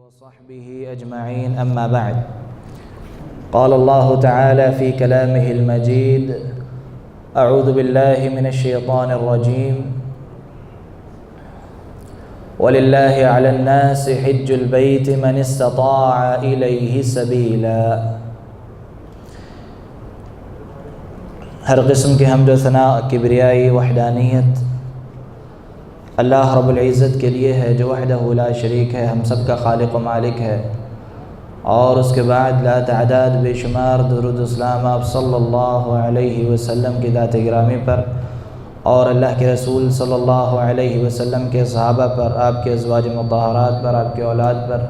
وصحبه أجمعين أما بعد قال الله تعالى في كلامه المجيد أعوذ بالله من الشيطان الرجيم ولله على الناس حج البيت من استطاع إليه سبيلا۔ ہر قسم کی حمد و ثنا کبریائی وحدانیت اللہ رب العزت کے لیے ہے جو وحدہ لا شریک ہے، ہم سب کا خالق و مالک ہے، اور اس کے بعد لا تعداد بے شمار درود و سلام آپ صلی اللہ علیہ وسلم کی ذات گرامی پر اور اللہ کے رسول صلی اللہ علیہ وسلم کے صحابہ پر، آپ کے ازواج مطہرات پر، آپ کے اولاد پر۔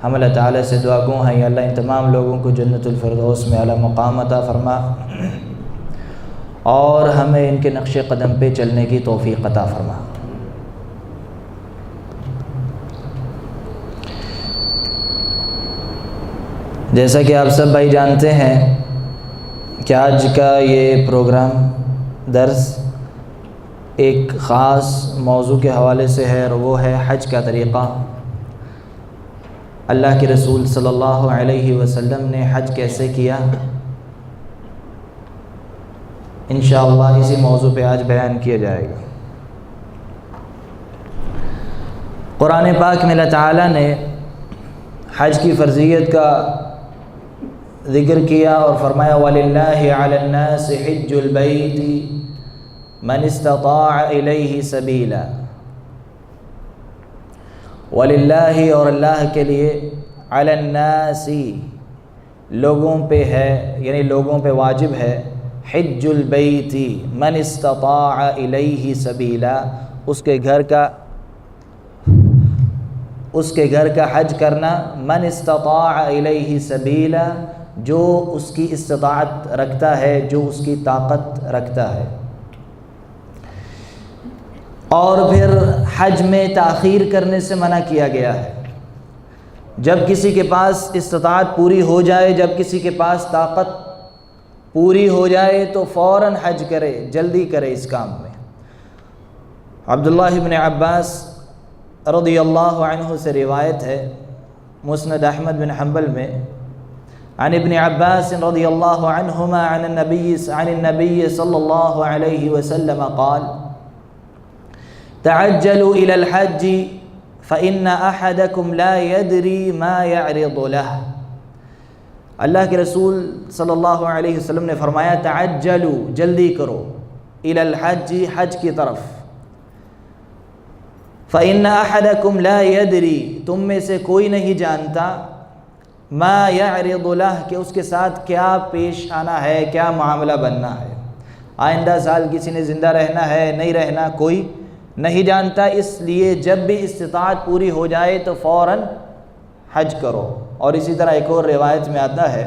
ہم اللہ تعالیٰ سے دعا گو ہیں یا اللہ ان تمام لوگوں کو جنت الفردوس میں اعلیٰ مقام عطا فرما اور ہمیں ان کے نقش قدم پہ چلنے کی توفیق عطا فرما۔ جیسا کہ آپ سب بھائی جانتے ہیں کہ آج کا یہ پروگرام درس ایک خاص موضوع کے حوالے سے ہے، اور وہ ہے حج کا طریقہ۔ اللہ کے رسول صلی اللہ علیہ وسلم نے حج کیسے کیا، انشاءاللہ اسی موضوع پہ آج بیان کیا جائے گا۔ قرآن پاک میں اللہ تعالیٰ نے حج کی فرضیت کا ذکر کیا اور فرمایا وَلِلَّهِ عَلَى النَّاسِ حِجُّ الْبَيْتِ مَنِ اسْتَطَاعَ إِلَيْهِ سَبِيلًا۔ وَلِلَّهِ اور اللہ کے لیے عَلَى النَّاسِ لوگوں پہ ہے، یعنی لوگوں پہ واجب ہے، حِجُّ الْبَيْتِ مَنِ اسْتَطَاعَ إِلَيْهِ سَبِيلًا، اس کے گھر کا حج کرنا، من استطاع الیہ سبیلا، جو اس کی استطاعت رکھتا ہے، جو اس کی طاقت رکھتا ہے۔ اور پھر حج میں تاخیر کرنے سے منع کیا گیا ہے۔ جب کسی کے پاس استطاعت پوری ہو جائے، جب کسی کے پاس طاقت پوری ہو جائے تو فوراً حج کرے، جلدی کرے اس کام میں۔ عبداللہ بن عباس رضی اللہ عنہ سے روایت ہے مسند احمد بن حنبل میں، عن ابن عباس رضی اللہ عنہما عن النبی صلی اللہ علیہ وسلم قال تعجلوا الى الحج فإن أحدكم لا يدري ما يعرض له۔ اللہ کے رسول صلی اللہ علیہ وسلم نے فرمایا تعجلوا، جلدی کرو، الى الحج، حج کی طرف، فَإِنَّ أَحَدَكُمْ لَا يَدْرِي، تم میں سے کوئی نہیں جانتا، مَا يَعْرِضُ لَهُ، کہ اس کے ساتھ کیا پیش آنا ہے، کیا معاملہ بننا ہے۔ آئندہ سال کسی نے زندہ رہنا ہے، نہیں رہنا، کوئی نہیں جانتا، اس لیے جب بھی استطاعت پوری ہو جائے تو فوراً حج کرو۔ اور اسی طرح ایک اور روایت میں آتا ہے،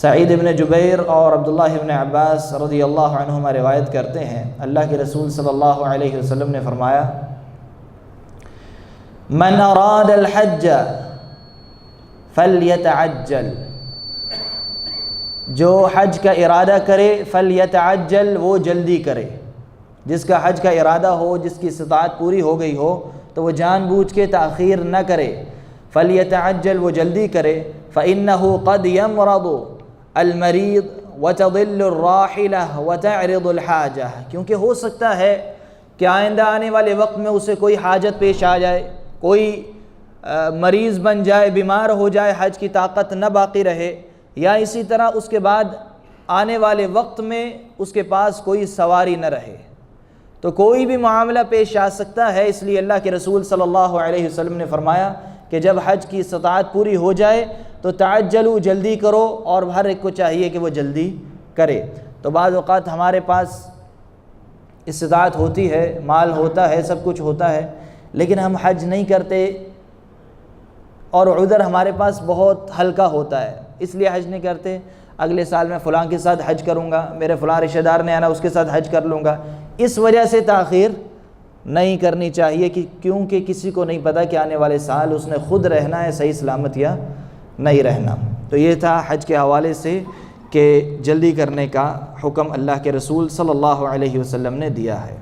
سعید بن جبیر اور عبداللہ بن عباس رضی اللہ عنہما روایت کرتے ہیں، اللہ کے رسول صلی اللہ علیہ وسلم نے فرمایا من اراد الحج فلیتعجل، جو حج کا ارادہ کرے، فلیتعجل، وہ جلدی کرے۔ جس کا حج کا ارادہ ہو، جس کی استطاعت پوری ہو گئی ہو تو وہ جان بوجھ کے تاخیر نہ کرے، فلیتعجل، وہ جلدی کرے، فإنه قد يمرض المریض وتضل الراحلہ وتعرض الحاجہ، کیونکہ ہو سکتا ہے کہ آئندہ آنے والے وقت میں اسے کوئی حاجت پیش آ جائے، کوئی مریض بن جائے، بیمار ہو جائے، حج کی طاقت نہ باقی رہے، یا اسی طرح اس کے بعد آنے والے وقت میں اس کے پاس کوئی سواری نہ رہے، تو کوئی بھی معاملہ پیش آ سکتا ہے۔ اس لیے اللہ کے رسول صلی اللہ علیہ وسلم نے فرمایا کہ جب حج کی استطاعت پوری ہو جائے تو تعجلوا، جلدی کرو، اور ہر ایک کو چاہیے کہ وہ جلدی کرے۔ تو بعض اوقات ہمارے پاس استطاعت ہوتی ہے، مال ہوتا ہے، سب کچھ ہوتا ہے، لیکن ہم حج نہیں کرتے، اور عذر ہمارے پاس بہت ہلکا ہوتا ہے، اس لیے حج نہیں کرتے۔ اگلے سال میں فلاں کے ساتھ حج کروں گا، میرے فلاں رشتہ دار نے آنا، اس کے ساتھ حج کر لوں گا۔ اس وجہ سے تاخیر نہیں کرنی چاہیے، کیونکہ کسی کو نہیں پتہ کہ آنے والے سال اس نے خود رہنا ہے صحیح سلامت یا نہیں رہنا۔ تو یہ تھا حج کے حوالے سے کہ جلدی کرنے کا حکم اللہ کے رسول صلی اللہ علیہ وسلم نے دیا ہے۔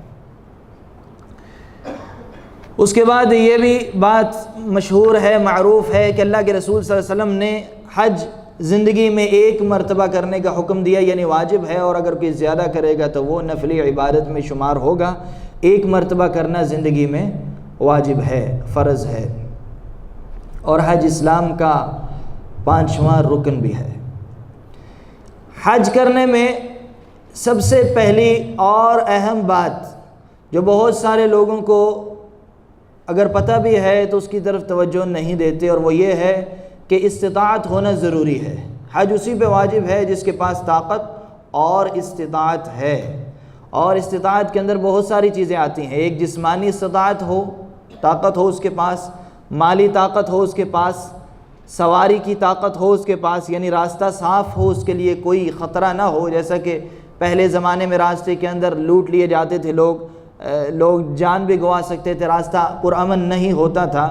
اس کے بعد یہ بھی بات مشہور ہے، معروف ہے کہ اللہ کے رسول صلی اللہ علیہ وسلم نے حج زندگی میں ایک مرتبہ کرنے کا حکم دیا، یعنی واجب ہے، اور اگر کوئی زیادہ کرے گا تو وہ نفلی عبادت میں شمار ہوگا۔ ایک مرتبہ کرنا زندگی میں واجب ہے، فرض ہے، اور حج اسلام کا 5واں رکن بھی ہے۔ حج کرنے میں سب سے پہلی اور اہم بات جو بہت سارے لوگوں کو اگر پتہ بھی ہے تو اس کی طرف توجہ نہیں دیتے، اور وہ یہ ہے کہ استطاعت ہونا ضروری ہے۔ حج اسی پہ واجب ہے جس کے پاس طاقت اور استطاعت ہے، اور استطاعت کے اندر بہت ساری چیزیں آتی ہیں۔ ایک جسمانی استطاعت ہو، طاقت ہو اس کے پاس، مالی طاقت ہو اس کے پاس، سواری کی طاقت ہو اس کے پاس، یعنی راستہ صاف ہو، اس کے لیے کوئی خطرہ نہ ہو، جیسا کہ پہلے زمانے میں راستے کے اندر لوٹ لیے جاتے تھے لوگ جان بھی گنوا سکتے تھے، راستہ پرامن نہیں ہوتا تھا،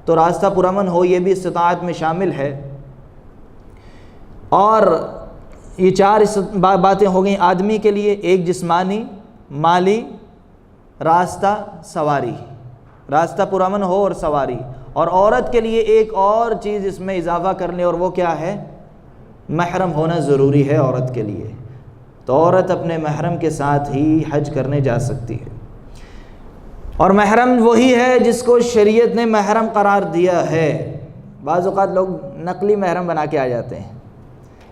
تو راستہ پرامن ہو یہ بھی استطاعت میں شامل ہے۔ اور یہ 4 باتیں ہو گئیں آدمی کے لیے، ایک جسمانی، مالی، راستہ، سواری، راستہ پرامن ہو اور سواری۔ اور عورت کے لیے ایک اور چیز اس میں اضافہ کرنے، اور وہ کیا ہے؟ محرم ہونا ضروری ہے عورت کے لیے، تو عورت اپنے محرم کے ساتھ ہی حج کرنے جا سکتی ہے۔ اور محرم وہی ہے جس کو شریعت نے محرم قرار دیا ہے۔ بعض اوقات لوگ نقلی محرم بنا کے آ جاتے ہیں،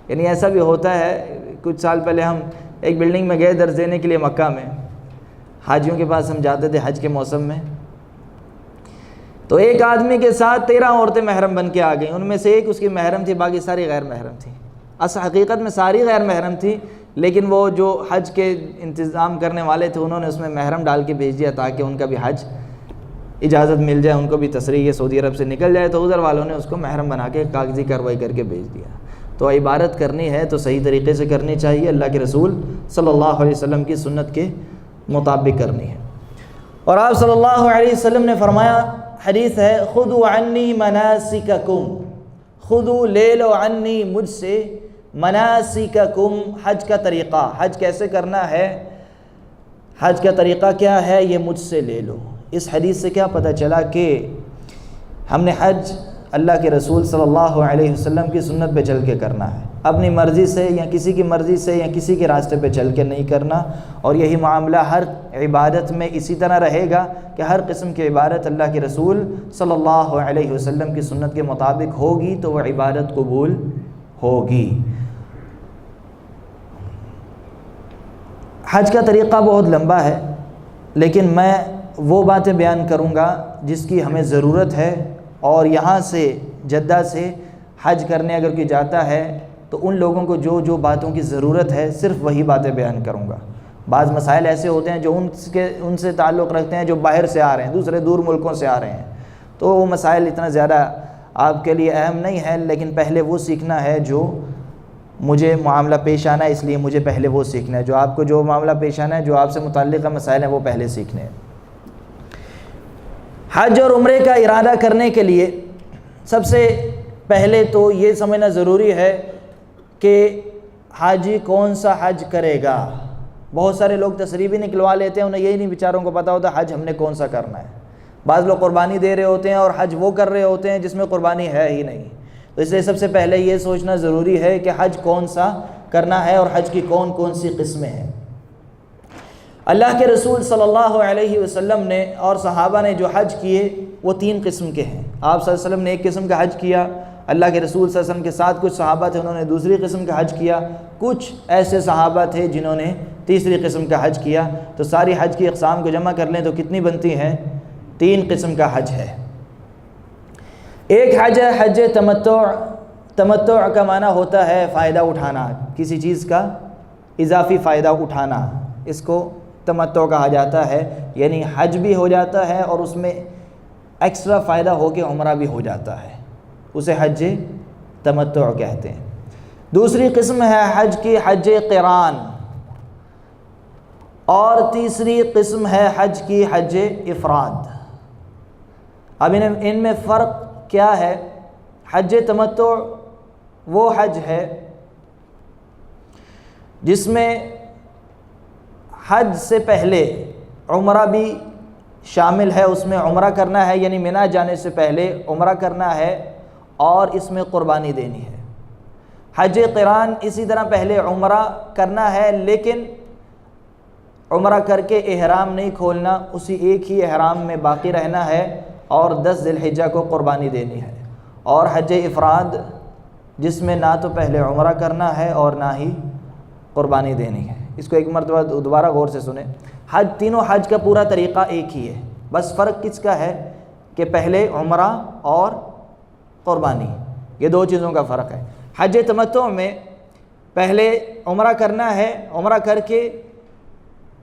یعنی ایسا بھی ہوتا ہے۔ کچھ سال پہلے ہم ایک بلڈنگ میں گئے درس دینے کے لیے مکہ میں، حاجیوں کے پاس ہم جاتے تھے حج کے موسم میں، تو ایک آدمی کے ساتھ 13 عورتیں محرم بن کے آ گئیں، ان میں سے ایک اس کی محرم تھی، باقی ساری غیر محرم تھیں۔ حقیقت میں ساری غیر محرم تھی، لیکن وہ جو حج کے انتظام کرنے والے تھے انہوں نے اس میں محرم ڈال کے بھیج دیا تاکہ ان کا بھی حج اجازت مل جائے، ان کو بھی تصریح سعودی عرب سے نکل جائے، تو ادھر والوں نے اس کو محرم بنا کے کاغذی کارروائی کر کے بھیج دیا۔ تو عبادت کرنی ہے تو صحیح طریقے سے کرنی چاہیے، اللہ کے رسول صلی اللہ علیہ وسلم کی سنت کے مطابق کرنی ہے۔ اور آپ صلی اللہ علیہ وسلم نے فرمایا، حدیث ہے، خذوا عنی مناسککم، خذوا لے لو عنی مجھ سے، مناسککم حج کا طریقہ، حج کیسے کرنا ہے، حج کا طریقہ کیا ہے، یہ مجھ سے لے لو۔ اس حدیث سے کیا پتہ چلا کہ ہم نے حج اللہ کے رسول صلی اللہ علیہ وسلم کی سنت پہ چل کے کرنا ہے، اپنی مرضی سے یا کسی کی مرضی سے یا کسی کے راستے پہ چل کے نہیں کرنا۔ اور یہی معاملہ ہر عبادت میں اسی طرح رہے گا کہ ہر قسم کی عبادت اللہ کے رسول صلی اللہ علیہ وسلم کی سنت کے مطابق ہوگی تو وہ عبادت قبول ہوگی۔ حج کا طریقہ بہت لمبا ہے، لیکن میں وہ باتیں بیان کروں گا جس کی ہمیں ضرورت ہے، اور یہاں سے جدہ سے حج کرنے اگر کوئی جاتا ہے تو ان لوگوں کو جو جو باتوں کی ضرورت ہے صرف وہی باتیں بیان کروں گا۔ بعض مسائل ایسے ہوتے ہیں جو ان سے تعلق رکھتے ہیں جو باہر سے آ رہے ہیں، دوسرے دور ملکوں سے آ رہے ہیں، تو وہ مسائل اتنا زیادہ آپ کے لیے اہم نہیں ہے، لیکن پہلے وہ سیکھنا ہے جو مجھے معاملہ پیش آنا ہے، اس لیے مجھے پہلے وہ سیکھنا ہے۔ جو آپ کو جو معاملہ پیش آنا ہے، جو آپ سے متعلقہ مسائل ہیں، وہ پہلے سیکھنے ہیں۔ حج اور عمرے کا ارادہ کرنے کے لیے سب سے پہلے تو یہ سمجھنا ضروری ہے کہ حاجی کون سا حج کرے گا۔ بہت سارے لوگ تصریح بھی نکلوا لیتے ہیں، انہیں یہی نہیں بیچاروں کو پتہ ہوتا حج ہم نے کون سا کرنا ہے۔ بعض لوگ قربانی دے رہے ہوتے ہیں اور حج وہ کر رہے ہوتے ہیں جس میں قربانی ہے ہی نہیں۔ تو اس لیے سب سے پہلے یہ سوچنا ضروری ہے کہ حج کون سا کرنا ہے اور حج کی کون کون سی قسمیں ہیں۔ اللہ کے رسول صلی اللہ علیہ وسلم نے اور صحابہ نے جو حج کیے وہ 3 قسم کے ہیں۔ آپ صلی اللہ علیہ وسلم نے ایک قسم کا حج کیا، اللہ کے رسول صلی اللہ علیہ وسلم کے ساتھ کچھ صحابہ تھے انہوں نے دوسری قسم کا حج کیا، کچھ ایسے صحابہ تھے جنہوں نے تیسری قسم کا حج کیا۔ تو ساری حج کی اقسام کو جمع کر لیں تو کتنی بنتی ہیں؟ 3 قسم کا حج ہے۔ ایک حج ہے حج تمتع۔ تمتع کا معنی ہوتا ہے فائدہ اٹھانا، کسی چیز کا اضافی فائدہ اٹھانا، اس کو تمتع کہا جاتا ہے، یعنی حج بھی ہو جاتا ہے اور اس میں ایکسٹرا فائدہ ہو کے عمرہ بھی ہو جاتا ہے، اسے حج تمتع کہتے ہیں۔ دوسری قسم ہے حج کی حج قران، اور تیسری قسم ہے حج کی حج افراد۔ اب ان میں فرق کیا ہے؟ حج تمتع وہ حج ہے جس میں حج سے پہلے عمرہ بھی شامل ہے، اس میں عمرہ کرنا ہے، یعنی منا جانے سے پہلے عمرہ کرنا ہے اور اس میں قربانی دینی ہے۔ حج قران اسی طرح پہلے عمرہ کرنا ہے، لیکن عمرہ کر کے احرام نہیں کھولنا، اسی ایک ہی احرام میں باقی رہنا ہے اور 10 ذی الحجہ کو قربانی دینی ہے۔ اور حج افراد جس میں نہ تو پہلے عمرہ کرنا ہے اور نہ ہی قربانی دینی ہے۔ اس کو ایک مرتبہ دوبارہ غور سے سنیں، تینوں حج کا پورا طریقہ ایک ہی ہے، بس فرق کس کا ہے کہ پہلے عمرہ اور قربانی، یہ دو چیزوں کا فرق ہے۔ حج تمتع میں پہلے عمرہ کرنا ہے، عمرہ کر کے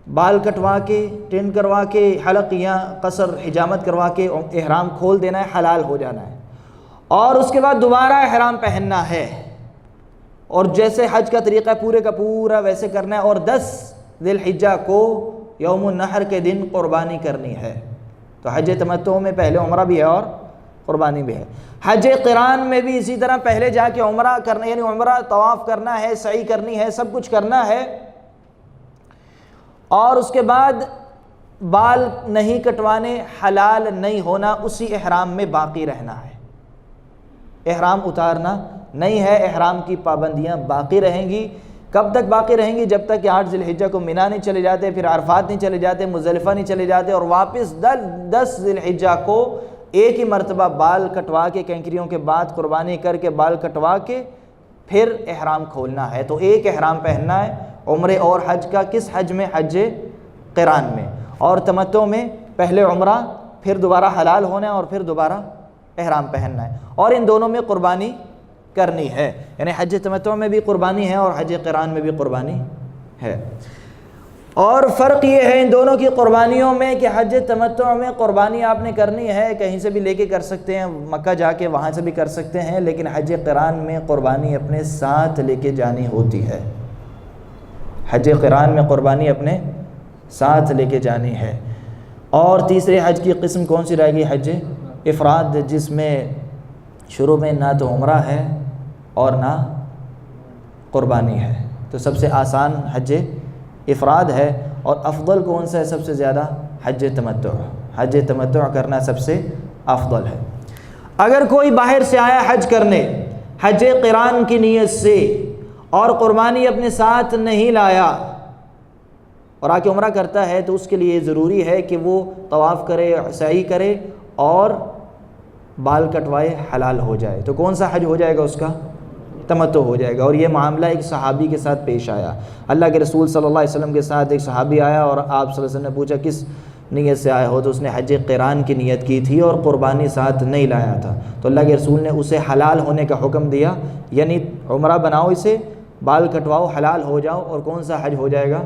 بال کٹوا کے، ٹرن کروا کے، حلق یا قصر حجامت کروا کے احرام کھول دینا ہے، حلال ہو جانا ہے، اور اس کے بعد دوبارہ احرام پہننا ہے، اور جیسے حج کا طریقہ پورے کا پورا ویسے کرنا ہے، اور 10 ذی الحجہ کو یوم النحر کے دن قربانی کرنی ہے۔ تو حج تمتع میں پہلے عمرہ بھی ہے اور قربانی بھی ہے۔ حج قران میں بھی اسی طرح پہلے جا کے عمرہ کرنا، یعنی عمرہ طواف کرنا ہے، سعی کرنی ہے، سب کچھ کرنا ہے، اور اس کے بعد بال نہیں کٹوانے، حلال نہیں ہونا، اسی احرام میں باقی رہنا ہے، احرام اتارنا نہیں ہے، احرام کی پابندیاں باقی رہیں گی۔ کب تک باقی رہیں گی؟ جب تک کہ 8 ذی الحجہ کو مینا نہیں چلے جاتے، پھر عرفات نہیں چلے جاتے، مزدلفہ نہیں چلے جاتے، اور واپس 10 ذی الحجہ کو ایک ہی مرتبہ بال کٹوا کے، کینکریوں کے بعد قربانی کر کے بال کٹوا کے پھر احرام کھولنا ہے۔ تو ایک احرام پہننا ہے عمرے اور حج کا۔ کس حج میں؟ حج قران میں۔ اور تمتع میں پہلے عمرہ، پھر دوبارہ حلال ہونا ہے اور پھر دوبارہ احرام پہننا ہے، اور ان دونوں میں قربانی کرنی ہے، یعنی حج تمتع میں بھی قربانی ہے اور حج قران میں بھی قربانی ہے۔ اور فرق یہ ہے ان دونوں کی قربانیوں میں کہ حج تمتع میں قربانی آپ نے کرنی ہے، کہیں سے بھی لے کے کر سکتے ہیں، مکہ جا کے وہاں سے بھی کر سکتے ہیں، لیکن حج قران میں قربانی اپنے ساتھ لے کے جانی ہوتی ہے۔ حج قران میں قربانی اپنے ساتھ لے کے جانی ہے۔ اور تیسرے حج کی قسم کون سی رہے گی؟ حج افراد، جس میں شروع میں نہ تو عمرہ ہے اور نہ قربانی ہے۔ تو سب سے آسان حج افراد ہے، اور افضل کون سا ہے سب سے زیادہ؟ حج تمتع۔ حج تمتع کرنا سب سے افضل ہے۔ اگر کوئی باہر سے آیا حج کرنے حج قران کی نیت سے اور قربانی اپنے ساتھ نہیں لایا اور آ کے عمرہ کرتا ہے، تو اس کے لیے ضروری ہے کہ وہ طواف کرے، سعی کرے اور بال کٹوائے، حلال ہو جائے۔ تو کون سا حج ہو جائے گا اس کا؟ تمتع ہو جائے گا۔ اور یہ معاملہ ایک صحابی کے ساتھ پیش آیا، اللہ کے رسول صلی اللہ علیہ وسلم کے ساتھ ایک صحابی آیا اور آپ صلی اللہ علیہ وسلم نے پوچھا کس نیت سے آئے ہو؟ تو اس نے حج قران کی نیت کی تھی اور قربانی ساتھ نہیں لایا تھا۔ تو اللہ کے رسول نے اسے حلال ہونے کا حکم دیا، یعنی عمرہ بناؤ، اسے بال کٹواؤ، حلال ہو جاؤ، اور کون سا حج ہو جائے گا؟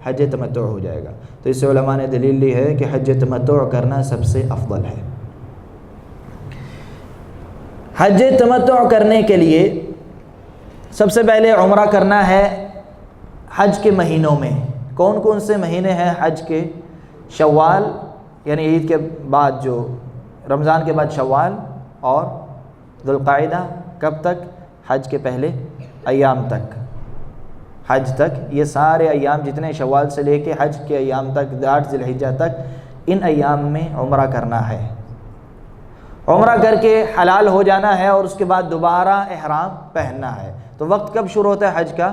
حج تمتع ہو جائے گا۔ تو اس سے علماء نے دلیل لی ہے کہ حج تمتع کرنا سب سے افضل ہے۔ حج تمتع کرنے کے لیے سب سے پہلے عمرہ کرنا ہے حج کے مہینوں میں۔ کون کون سے مہینے ہیں حج کے؟ شوال، یعنی عید کے بعد، جو رمضان کے بعد شوال اور ذوالقعدہ، کب تک؟ حج کے پہلے ایام تک، حج تک، یہ سارے ایام جتنے شوال سے لے کے حج کے ایام تک، 8 ذی الحجہ تک، ان ایام میں عمرہ کرنا ہے۔ عمرہ کر کے حلال ہو جانا ہے اور اس کے بعد دوبارہ احرام پہننا ہے۔ تو وقت کب شروع ہوتا ہے حج کا؟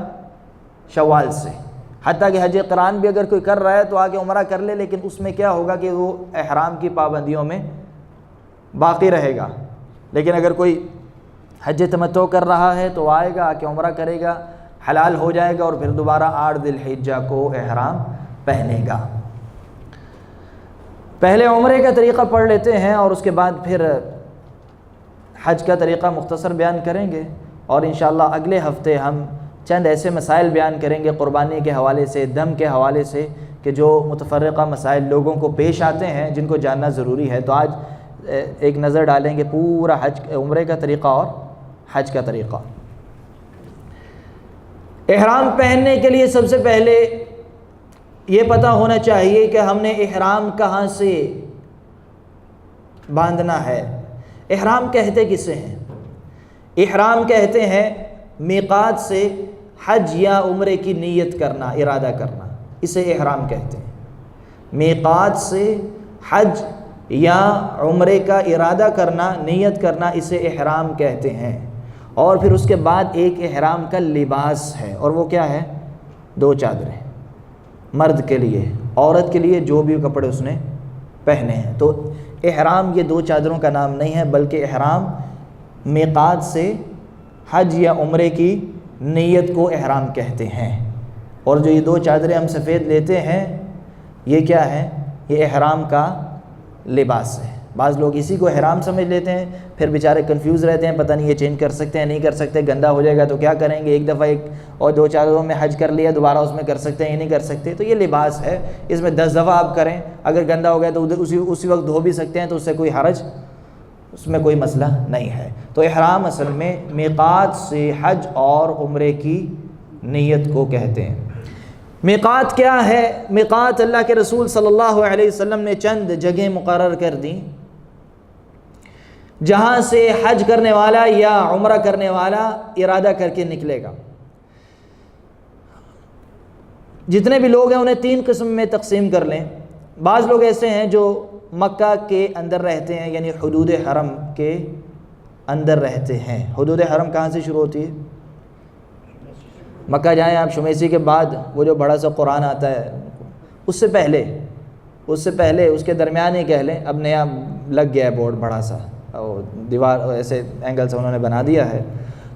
شوال سے۔ حتیٰ کہ حج قران بھی اگر کوئی کر رہا ہے تو آگے عمرہ کر لے، لیکن اس میں کیا ہوگا کہ وہ احرام کی پابندیوں میں باقی رہے گا۔ لیکن اگر کوئی حج تمتع کر رہا ہے تو آئے گا، آ کے عمرہ کرے گا، حلال ہو جائے گا، اور پھر دوبارہ 8 ذی الحجہ کو احرام پہنے گا۔ پہلے عمرے کا طریقہ پڑھ لیتے ہیں اور اس کے بعد پھر حج کا طریقہ مختصر بیان کریں گے، اور انشاءاللہ اگلے ہفتے ہم چند ایسے مسائل بیان کریں گے قربانی کے حوالے سے، دم کے حوالے سے، کہ جو متفرقہ مسائل لوگوں کو پیش آتے ہیں جن کو جاننا ضروری ہے۔ تو آج ایک نظر ڈالیں گے پورا عمرے کا طریقہ اور حج کا طریقہ۔ احرام پہننے کے لیے سب سے پہلے یہ پتہ ہونا چاہیے کہ ہم نے احرام کہاں سے باندھنا ہے۔ احرام کہتے کسے ہیں؟ احرام کہتے ہیں میقات سے حج یا عمرے کی نیت کرنا، ارادہ کرنا، اسے احرام کہتے ہیں۔ میقات سے حج یا عمرے کا ارادہ کرنا، نیت کرنا، اسے احرام کہتے ہیں۔ اور پھر اس کے بعد ایک احرام کا لباس ہے، اور وہ کیا ہے؟ 2 چادریں، مرد کے لیے، عورت کے لیے جو بھی کپڑے اس نے پہنے ہیں۔ تو احرام یہ 2 چادروں کا نام نہیں ہے، بلکہ احرام میقات سے حج یا عمرے کی نیت کو احرام کہتے ہیں۔ اور جو یہ 2 چادریں ہم سفید لیتے ہیں، یہ کیا ہے؟ یہ احرام کا لباس ہے۔ بعض لوگ اسی کو احرام سمجھ لیتے ہیں، پھر بیچارے کنفیوز رہتے ہیں، پتہ نہیں یہ چینج کر سکتے ہیں نہیں کر سکتے، گندا ہو جائے گا تو کیا کریں گے، ایک دفعہ ایک اور 2 چادروں میں حج کر لیا، دوبارہ اس میں کر سکتے ہیں یہ نہیں کر سکتے۔ تو یہ لباس ہے، اس میں 10 دفعہ آپ کریں، اگر گندا ہو گیا تو اسی وقت دھو بھی سکتے ہیں، تو اس سے کوئی حرج، اس میں کوئی مسئلہ نہیں ہے۔ تو احرام اصل میں میقات سے حج اور عمرے کی نیت کو کہتے ہیں۔ میقات کیا ہے؟ میقات اللہ کے رسول صلی اللہ علیہ وسلم نے چند جگہیں مقرر کر دیں جہاں سے حج کرنے والا یا عمرہ کرنے والا ارادہ کر کے نکلے گا۔ جتنے بھی لوگ ہیں انہیں 3 قسم میں تقسیم کر لیں۔ بعض لوگ ایسے ہیں جو مکہ کے اندر رہتے ہیں، یعنی حدود حرم کے اندر رہتے ہیں۔ حدود حرم کہاں سے شروع ہوتی ہے؟ مکہ جائیں آپ، شمیسی کے بعد وہ جو بڑا سا قرآن آتا ہے، اس سے پہلے اس کے درمیان ہی کہہ لیں، اب نیا لگ گیا ہے بورڈ بڑا سا، اور دیوار ایسے اینگل سے انہوں نے بنا دیا ہے،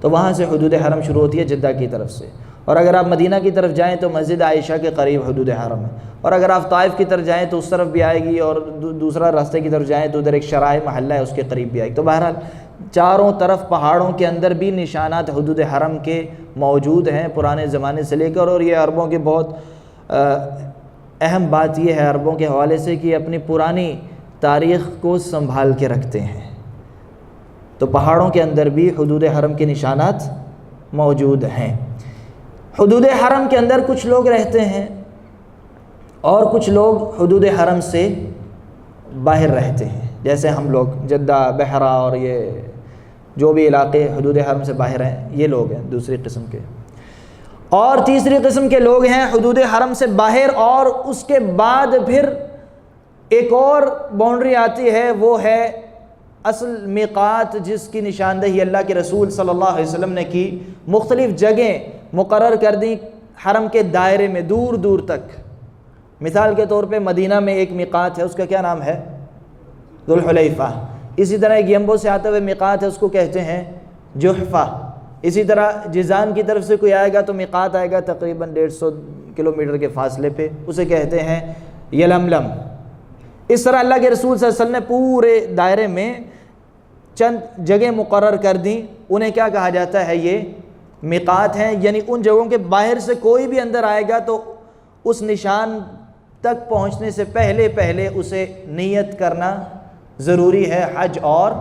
تو وہاں سے حدود حرم شروع ہوتی ہے جدہ کی طرف سے۔ اور اگر آپ مدینہ کی طرف جائیں تو مسجد عائشہ کے قریب حدود حرم ہے، اور اگر آپ طائف کی طرف جائیں تو اس طرف بھی آئے گی، اور دوسرا راستے کی طرف جائیں تو ادھر ایک شرائع محلہ ہے اس کے قریب بھی آئے گی۔ تو بہرحال چاروں طرف پہاڑوں کے اندر بھی نشانات حدود حرم کے موجود ہیں پرانے زمانے سے لے کر۔ اور یہ عربوں کی بہت اہم بات یہ ہے عربوں کے حوالے سے کہ اپنی پرانی تاریخ کو سنبھال کے رکھتے ہیں۔ تو پہاڑوں کے اندر بھی حدود حرم کے نشانات موجود ہیں۔ حدود حرم کے اندر کچھ لوگ رہتے ہیں اور کچھ لوگ حدود حرم سے باہر رہتے ہیں، جیسے ہم لوگ جدہ، بحرہ اور یہ جو بھی علاقے حدود حرم سے باہر ہیں، یہ لوگ ہیں دوسری قسم کے۔ اور تیسری قسم کے لوگ ہیں حدود حرم سے باہر، اور اس کے بعد پھر ایک اور باؤنڈری آتی ہے، وہ ہے اصل میقات، جس کی نشاندہی اللہ کے رسول صلی اللہ علیہ وسلم نے کی۔ مختلف جگہیں مقرر کر دیں حرم کے دائرے میں دور دور تک۔ مثال کے طور پہ مدینہ میں ایک میقات ہے، اس کا کیا نام ہے؟ ذوالحلیفہ۔ اسی طرح ایک یمبو سے آتے ہوئے میقات ہے، اس کو کہتے ہیں جحفہ۔ اسی طرح جیزان کی طرف سے کوئی آئے گا تو میقات آئے گا تقریباً 150 کلومیٹر کے فاصلے پہ، اسے کہتے ہیں یلملم۔ اس طرح اللہ کے رسول صلی اللہ علیہ وسلم نے پورے دائرے میں چند جگہ مقرر کر دیں، انہیں کیا کہا جاتا ہے؟ یہ میقات ہیں، یعنی ان جگہوں کے باہر سے کوئی بھی اندر آئے گا تو اس نشان تک پہنچنے سے پہلے اسے نیت کرنا ضروری ہے حج اور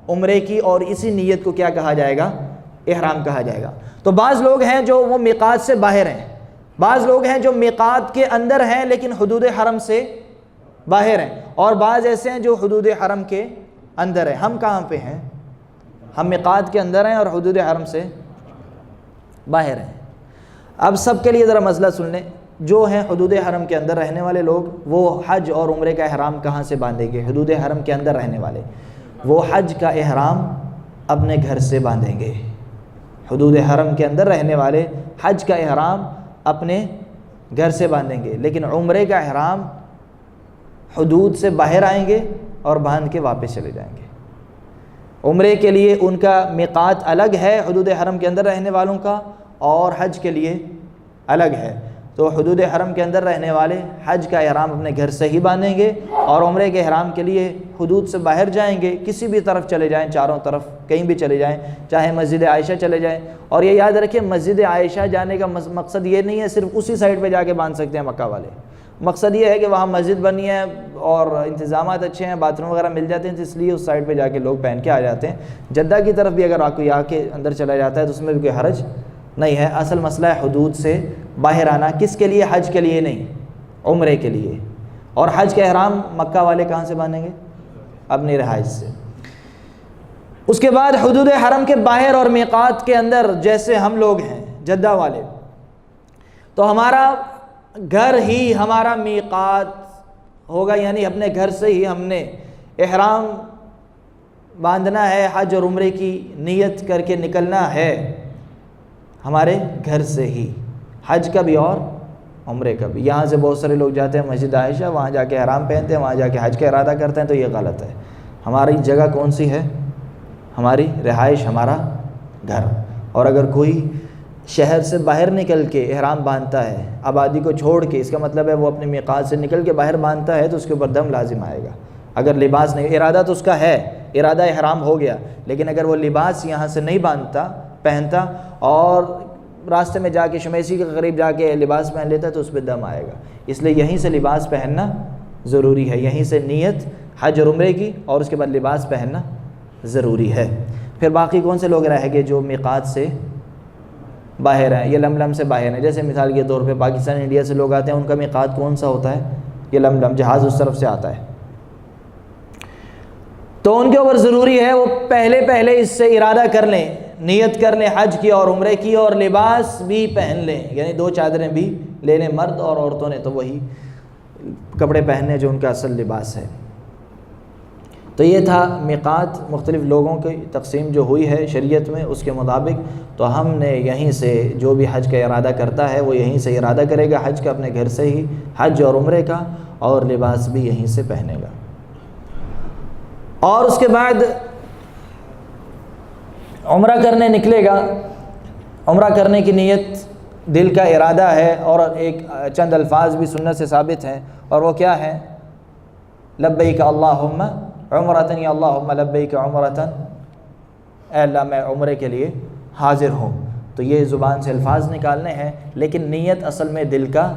عمرے کی، اور اسی نیت کو کیا کہا جائے گا؟ احرام کہا جائے گا۔ تو بعض لوگ ہیں جو وہ میقات سے باہر ہیں، بعض لوگ ہیں جو میقات کے اندر ہیں لیکن حدود حرم سے باہر ہیں، اور بعض ایسے ہیں جو حدود حرم کے اندر ہیں۔ ہم کہاں پہ ہیں؟ ہم میقات کے اندر ہیں اور حدود حرم سے باہر ہیں۔ اب سب کے لیے ذرا مسئلہ سن لیں، جو ہیں حدود حرم کے اندر رہنے والے لوگ، وہ حج اور عمرے کا احرام کہاں سے باندھیں گے؟ حدود حرم کے اندر رہنے والے وہ حج کا احرام اپنے گھر سے باندھیں گے۔ حدود حرم کے اندر رہنے والے حج کا احرام اپنے گھر سے باندھیں گے، لیکن عمرے کا احرام حدود سے باہر آئیں گے اور باندھ کے واپس چلے جائیں گے۔ عمرے کے لیے ان کا میقات الگ ہے حدود حرم کے اندر رہنے والوں کا، اور حج کے لیے الگ ہے۔ تو حدود حرم کے اندر رہنے والے حج کا احرام اپنے گھر سے ہی باندھیں گے، اور عمرے کے احرام کے لیے حدود سے باہر جائیں گے، کسی بھی طرف چلے جائیں، چاروں طرف کہیں بھی چلے جائیں، چاہے مسجد عائشہ چلے جائیں۔ اور یہ یاد رکھیں، مسجد عائشہ جانے کا مقصد یہ نہیں ہے صرف اسی سائڈ پہ جا کے باندھ سکتے ہیں مکہ والے، مقصد یہ ہے کہ وہاں مسجد بنی ہے اور انتظامات اچھے ہیں، باتھ روم وغیرہ مل جاتے ہیں، تو اس لیے اس سائڈ پہ جا کے لوگ پہن کے آ جاتے ہیں۔ جدہ کی طرف بھی اگر آپ کوئی آ کے اندر چلا جاتا ہے تو اس میں بھی کوئی حرج نہیں ہے۔ اصل مسئلہ ہے حدود سے باہر آنا، کس کے لیے؟ حج کے لیے نہیں، عمرے کے لیے۔ اور حج کا احرام مکہ والے کہاں سے باندھیں گے؟ اپنی رہائش سے۔ اس کے بعد حدود حرم کے باہر اور میقات کے اندر جیسے ہم لوگ ہیں جدہ والے، تو ہمارا گھر ہی ہمارا میقات ہوگا، یعنی اپنے گھر سے ہی ہم نے احرام باندھنا ہے، حج اور عمرے کی نیت کر کے نکلنا ہے ہمارے گھر سے ہی، حج کا بھی اور عمرے کا بھی۔ یہاں سے بہت سارے لوگ جاتے ہیں مسجد عائشہ، وہاں جا کے احرام پہنتے ہیں، وہاں جا کے حج کا ارادہ کرتے ہیں، تو یہ غلط ہے۔ ہماری جگہ کون سی ہے؟ ہماری رہائش، ہمارا گھر۔ اور اگر کوئی شہر سے باہر نکل کے احرام باندھتا ہے، آبادی کو چھوڑ کے، اس کا مطلب ہے وہ اپنے میقات سے نکل کے باہر باندھتا ہے، تو اس کے اوپر دم لازم آئے گا۔ اگر لباس نہیں، ارادہ تو اس کا ہے، ارادہ احرام ہو گیا، لیکن اگر وہ لباس یہاں سے نہیں پہنتا اور راستے میں جا کے شمیسی کے قریب جا کے لباس پہن لیتا ہے، تو اس پہ دم آئے گا۔ اس لیے یہیں سے لباس پہننا ضروری ہے، یہیں سے نیت حج اور عمرے کی، اور اس کے بعد لباس پہننا ضروری ہے۔ پھر باقی کون سے لوگ رہ گئے جو میقات سے باہر ہیں، یہ لملم سے باہر ہیں؟ جیسے مثال کے طور پہ پاکستان انڈیا سے لوگ آتے ہیں، ان کا میقات کون سا ہوتا ہے؟ یہ لملم، جہاز اس طرف سے آتا ہے، تو ان کے اوپر ضروری ہے وہ پہلے اس سے ارادہ کر لیں، نیت کر لیں حج کی اور عمرے کی، اور لباس بھی پہن لیں، یعنی 2 چادریں بھی لے لیں۔ مرد اور عورتوں نے تو وہی کپڑے پہننے جو ان کا اصل لباس ہے۔ تو یہ تھا میقات، مختلف لوگوں کی تقسیم جو ہوئی ہے شریعت میں، اس کے مطابق تو ہم نے یہیں سے جو بھی حج کا ارادہ کرتا ہے وہ یہیں سے ارادہ کرے گا حج کا، اپنے گھر سے ہی حج اور عمرے کا، اور لباس بھی یہیں سے پہنے گا۔ اور اس کے بعد عمرہ کرنے نکلے گا۔ عمرہ کرنے کی نیت دل کا ارادہ ہے، اور ایک چند الفاظ بھی سنت سے ثابت ہیں، اور وہ کیا ہے؟ لبیک اللہم عمرتن، یا اللہم لبیک عمرتن، اے اللہ میں عمرے کے لیے حاضر ہوں۔ تو یہ زبان سے الفاظ نکالنے ہیں، لیکن نیت اصل میں دل کا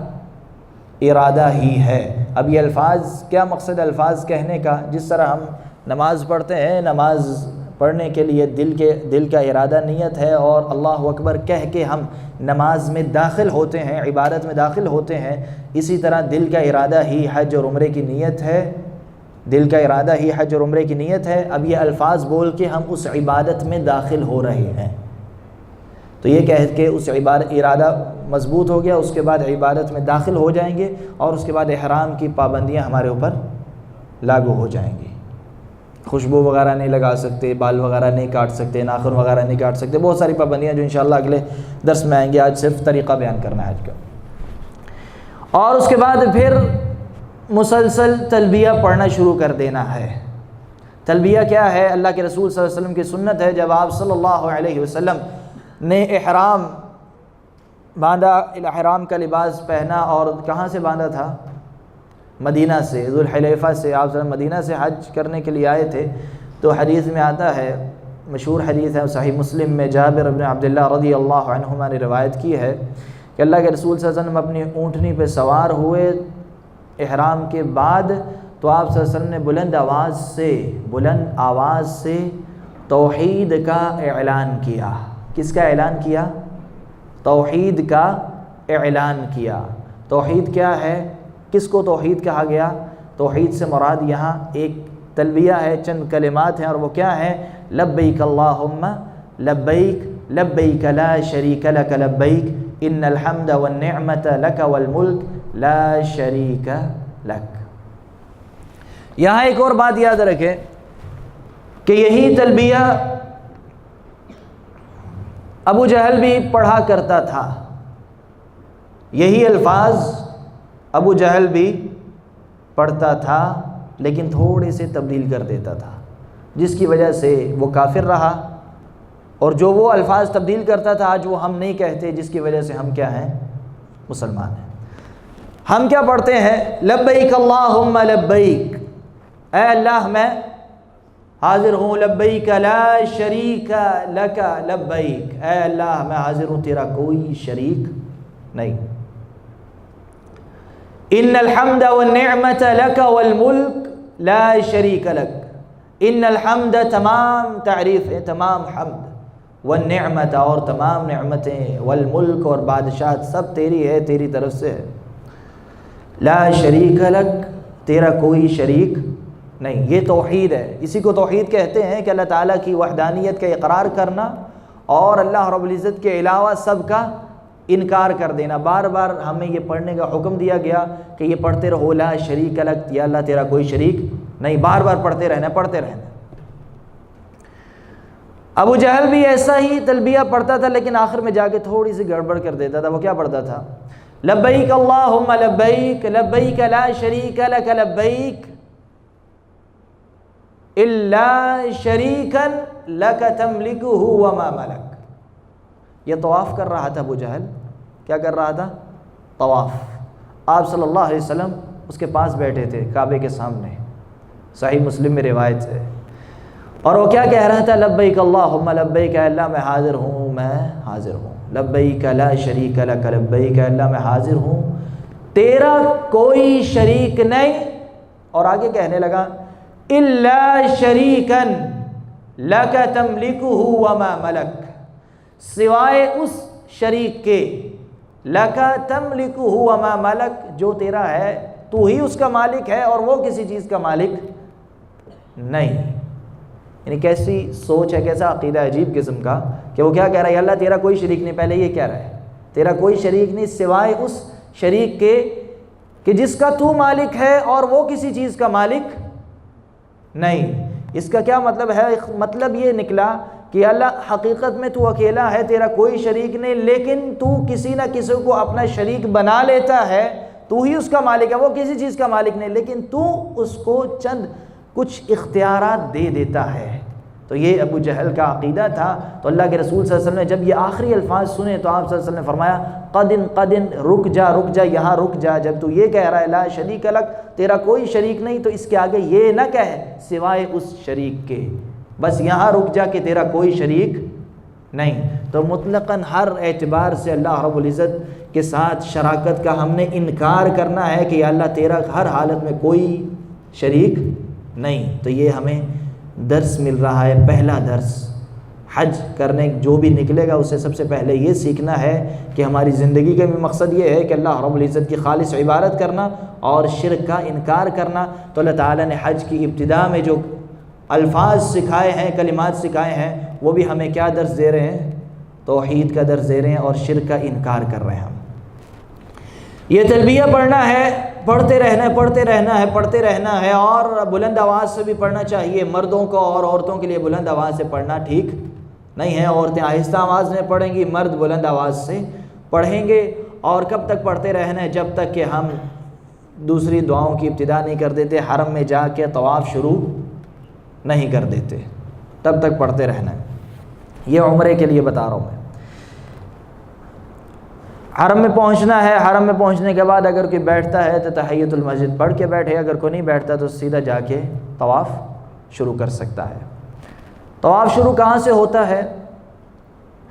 ارادہ ہی ہے۔ اب یہ الفاظ، کیا مقصد الفاظ کہنے کا؟ جس طرح ہم نماز پڑھتے ہیں، نماز پڑھنے کے لیے دل کا ارادہ نیت ہے، اور اللہ اکبر کہہ کے ہم نماز میں داخل ہوتے ہیں، عبادت میں داخل ہوتے ہیں، اسی طرح دل کا ارادہ ہی حج اور عمرے کی نیت ہے، دل کا ارادہ ہی حج اور عمرے کی نیت ہے۔ اب یہ الفاظ بول کے ہم اس عبادت میں داخل ہو رہے ہیں، تو یہ کہہ کے اس ارادہ مضبوط ہو گیا، اس کے بعد عبادت میں داخل ہو جائیں گے، اور اس کے بعد احرام کی پابندیاں ہمارے اوپر لاگو ہو جائیں گی۔ خوشبو وغیرہ نہیں لگا سکتے، بال وغیرہ نہیں کاٹ سکتے، ناخن وغیرہ نہیں کاٹ سکتے، بہت ساری پابندیاں جو انشاءاللہ اگلے درس میں آئیں گے۔ آج صرف طریقہ بیان کرنا ہے آج کا۔ اور اس کے بعد پھر مسلسل تلبیہ پڑھنا شروع کر دینا ہے۔ تلبیہ کیا ہے؟ اللہ کے رسول صلی اللہ علیہ وسلم کی سنت ہے، جب آپ صلی اللہ علیہ وسلم نے احرام باندھا، احرام کا لباس پہنا، اور کہاں سے باندھا تھا؟ مدینہ سے، ذوالحلیفہ سے۔ آپ مدینہ سے حج کرنے کے لیے آئے تھے، تو حدیث میں آتا ہے، مشہور حدیث ہے صحیح مسلم میں، جابر بن عبداللہ رضی اللہ عنہما نے روایت کی ہے کہ اللہ کے رسول صلی اللہ علیہ وسلم اپنی اونٹنی پہ سوار ہوئے احرام کے بعد، تو آپ صلی اللہ علیہ وسلم نے بلند آواز سے توحید کا اعلان کیا۔ کس کا اعلان کیا؟ توحید کا اعلان کیا۔ توحید کیا ہے؟ کس کو توحید کہا گیا؟ توحید سے مراد یہاں ایک تلبیہ ہے، چند کلمات ہیں، اور وہ کیا ہے؟ لبیک اللہم لبیک لبیک لا شریک لک لبیک ان الحمد والنعمت لک والملک لا شریک لک۔ یہاں ایک اور بات یاد رکھیں کہ یہی تلبیہ ابو جہل بھی پڑھا کرتا تھا، یہی الفاظ ابو جہل بھی پڑھتا تھا، لیکن تھوڑے سے تبدیل کر دیتا تھا، جس کی وجہ سے وہ کافر رہا، اور جو وہ الفاظ تبدیل کرتا تھا آج وہ ہم نہیں کہتے، جس کی وجہ سے ہم کیا ہیں؟ مسلمان ہیں۔ ہم کیا پڑھتے ہیں؟ لبیک اللہم لبیک، اے اللہ میں حاضر ہوں، لبیک لا شریک لک لبیک، اے اللہ میں حاضر ہوں، تیرا کوئی شریک نہیں۔ ان الحمد والنعمت لک والملک لا شریک لک، ان الحمد تمام تعریف ہے، تمام حمد، والنعمت اور تمام نعمتیں، والملک اور بادشاہت سب تیری ہے، تیری طرف سے ہے، لا شریک لک، تیرا کوئی شریک نہیں۔ یہ توحید ہے، اسی کو توحید کہتے ہیں کہ اللہ تعالیٰ کی وحدانیت کا اقرار کرنا، اور اللہ رب العزت کے علاوہ سب کا انکار کر دینا. بار بار ہمیں یہ پڑھنے کا حکم دیا گیا کہ یہ پڑھتے رہو لا شریک لک، یا اللہ تیرا کوئی شریک نہیں، بار بار پڑھتے رہنا پڑھتے رہنا. ابو جہل بھی ایسا ہی تلبیہ پڑھتا تھا، لیکن آخر میں جا کے تھوڑی سی گڑبڑ کر دیتا تھا. وہ کیا پڑھتا تھا؟ لبیک اللہم لبیک لبیک لا شریک لک لبیک الا شریکا لک تملکہ وما ملک. یہ طواف کر رہا تھا ابو جہل. کیا کر رہا تھا؟ طواف. آپ صلی اللہ علیہ وسلم اس کے پاس بیٹھے تھے کعبے کے سامنے، صحیح مسلم میں روایت ہے. اور وہ کیا کہہ رہا تھا؟ لبیک اللہم لبیک، اے اللہ میں حاضر ہوں، میں حاضر ہوں. لبیک لا شریک لک لبیک، اے اللہ میں حاضر ہوں، تیرا کوئی شریک نہیں. اور آگے کہنے لگا الا شریکا لک تملکہ وما ملک، سوائے اس شریک کے، لک تملکہ وما ملک، جو تیرا ہے تو ہی اس کا مالک ہے اور وہ کسی چیز کا مالک نہیں. یعنی کیسی سوچ ہے، کیسا عقیدہ عجیب قسم کا کہ وہ کیا کہہ رہا ہے؟ اللہ تیرا کوئی شریک نہیں. پہلے یہ کہہ رہا ہے تیرا کوئی شریک نہیں سوائے اس شریک کے کہ جس کا تو مالک ہے اور وہ کسی چیز کا مالک نہیں. اس کا کیا مطلب ہے؟ مطلب یہ نکلا کہ اللہ حقیقت میں تو اکیلا ہے، تیرا کوئی شریک نہیں، لیکن تو کسی نہ کسی کو اپنا شریک بنا لیتا ہے. تو ہی اس کا مالک ہے، وہ کسی چیز کا مالک نہیں، لیکن تو اس کو چند کچھ اختیارات دے دیتا ہے. تو یہ ابو جہل کا عقیدہ تھا. تو اللہ کے رسول صلی اللہ علیہ وسلم نے جب یہ آخری الفاظ سنے تو آپ صلی اللہ علیہ وسلم نے فرمایا قدن قدن، رک جا یہاں رک جا. جب تو یہ کہہ رہا ہے لا شریک لک، تیرا کوئی شریک نہیں، تو اس کے آگے یہ نہ کہے سوائے اس شریک کے، بس یہاں رک جا کہ تیرا کوئی شریک نہیں. تو مطلقاً ہر اعتبار سے اللہ رب العزت کے ساتھ شراکت کا ہم نے انکار کرنا ہے کہ اللہ تیرا ہر حالت میں کوئی شریک نہیں. تو یہ ہمیں درس مل رہا ہے. پہلا درس حج کرنے جو بھی نکلے گا اسے سب سے پہلے یہ سیکھنا ہے کہ ہماری زندگی کا بھی مقصد یہ ہے کہ اللہ رب العزت کی خالص عبادت کرنا اور شرک کا انکار کرنا. تو اللہ تعالیٰ نے حج کی ابتدا میں جو الفاظ سکھائے ہیں، کلمات سکھائے ہیں، وہ بھی ہمیں کیا درس دے رہے ہیں؟ توحید کا درس دے رہے ہیں اور شرک کا انکار کر رہے ہیں. ہم یہ تلبیہ پڑھنا ہے، پڑھتے رہنا ہے اور بلند آواز سے بھی پڑھنا چاہیے. مردوں کو اور عورتوں کے لیے بلند آواز سے پڑھنا ٹھیک نہیں ہے. عورتیں آہستہ آواز میں پڑھیں گی، مرد بلند آواز سے پڑھیں گے. اور کب تک پڑھتے رہنا ہے؟ جب تک کہ ہم دوسری دعاؤں کی ابتدا نہیں کر دیتے، حرم میں جا کے طواف شروع نہیں کر دیتے، تب تک پڑھتے رہنا ہے. یہ عمرے کے لیے بتا رہا ہوں میں. حرم میں پہنچنا ہے، حرم میں پہنچنے کے بعد اگر کوئی بیٹھتا ہے تو تحیۃ المسجد پڑھ کے بیٹھے، اگر کوئی نہیں بیٹھتا تو سیدھا جا کے طواف شروع کر سکتا ہے. طواف شروع کہاں سے ہوتا ہے؟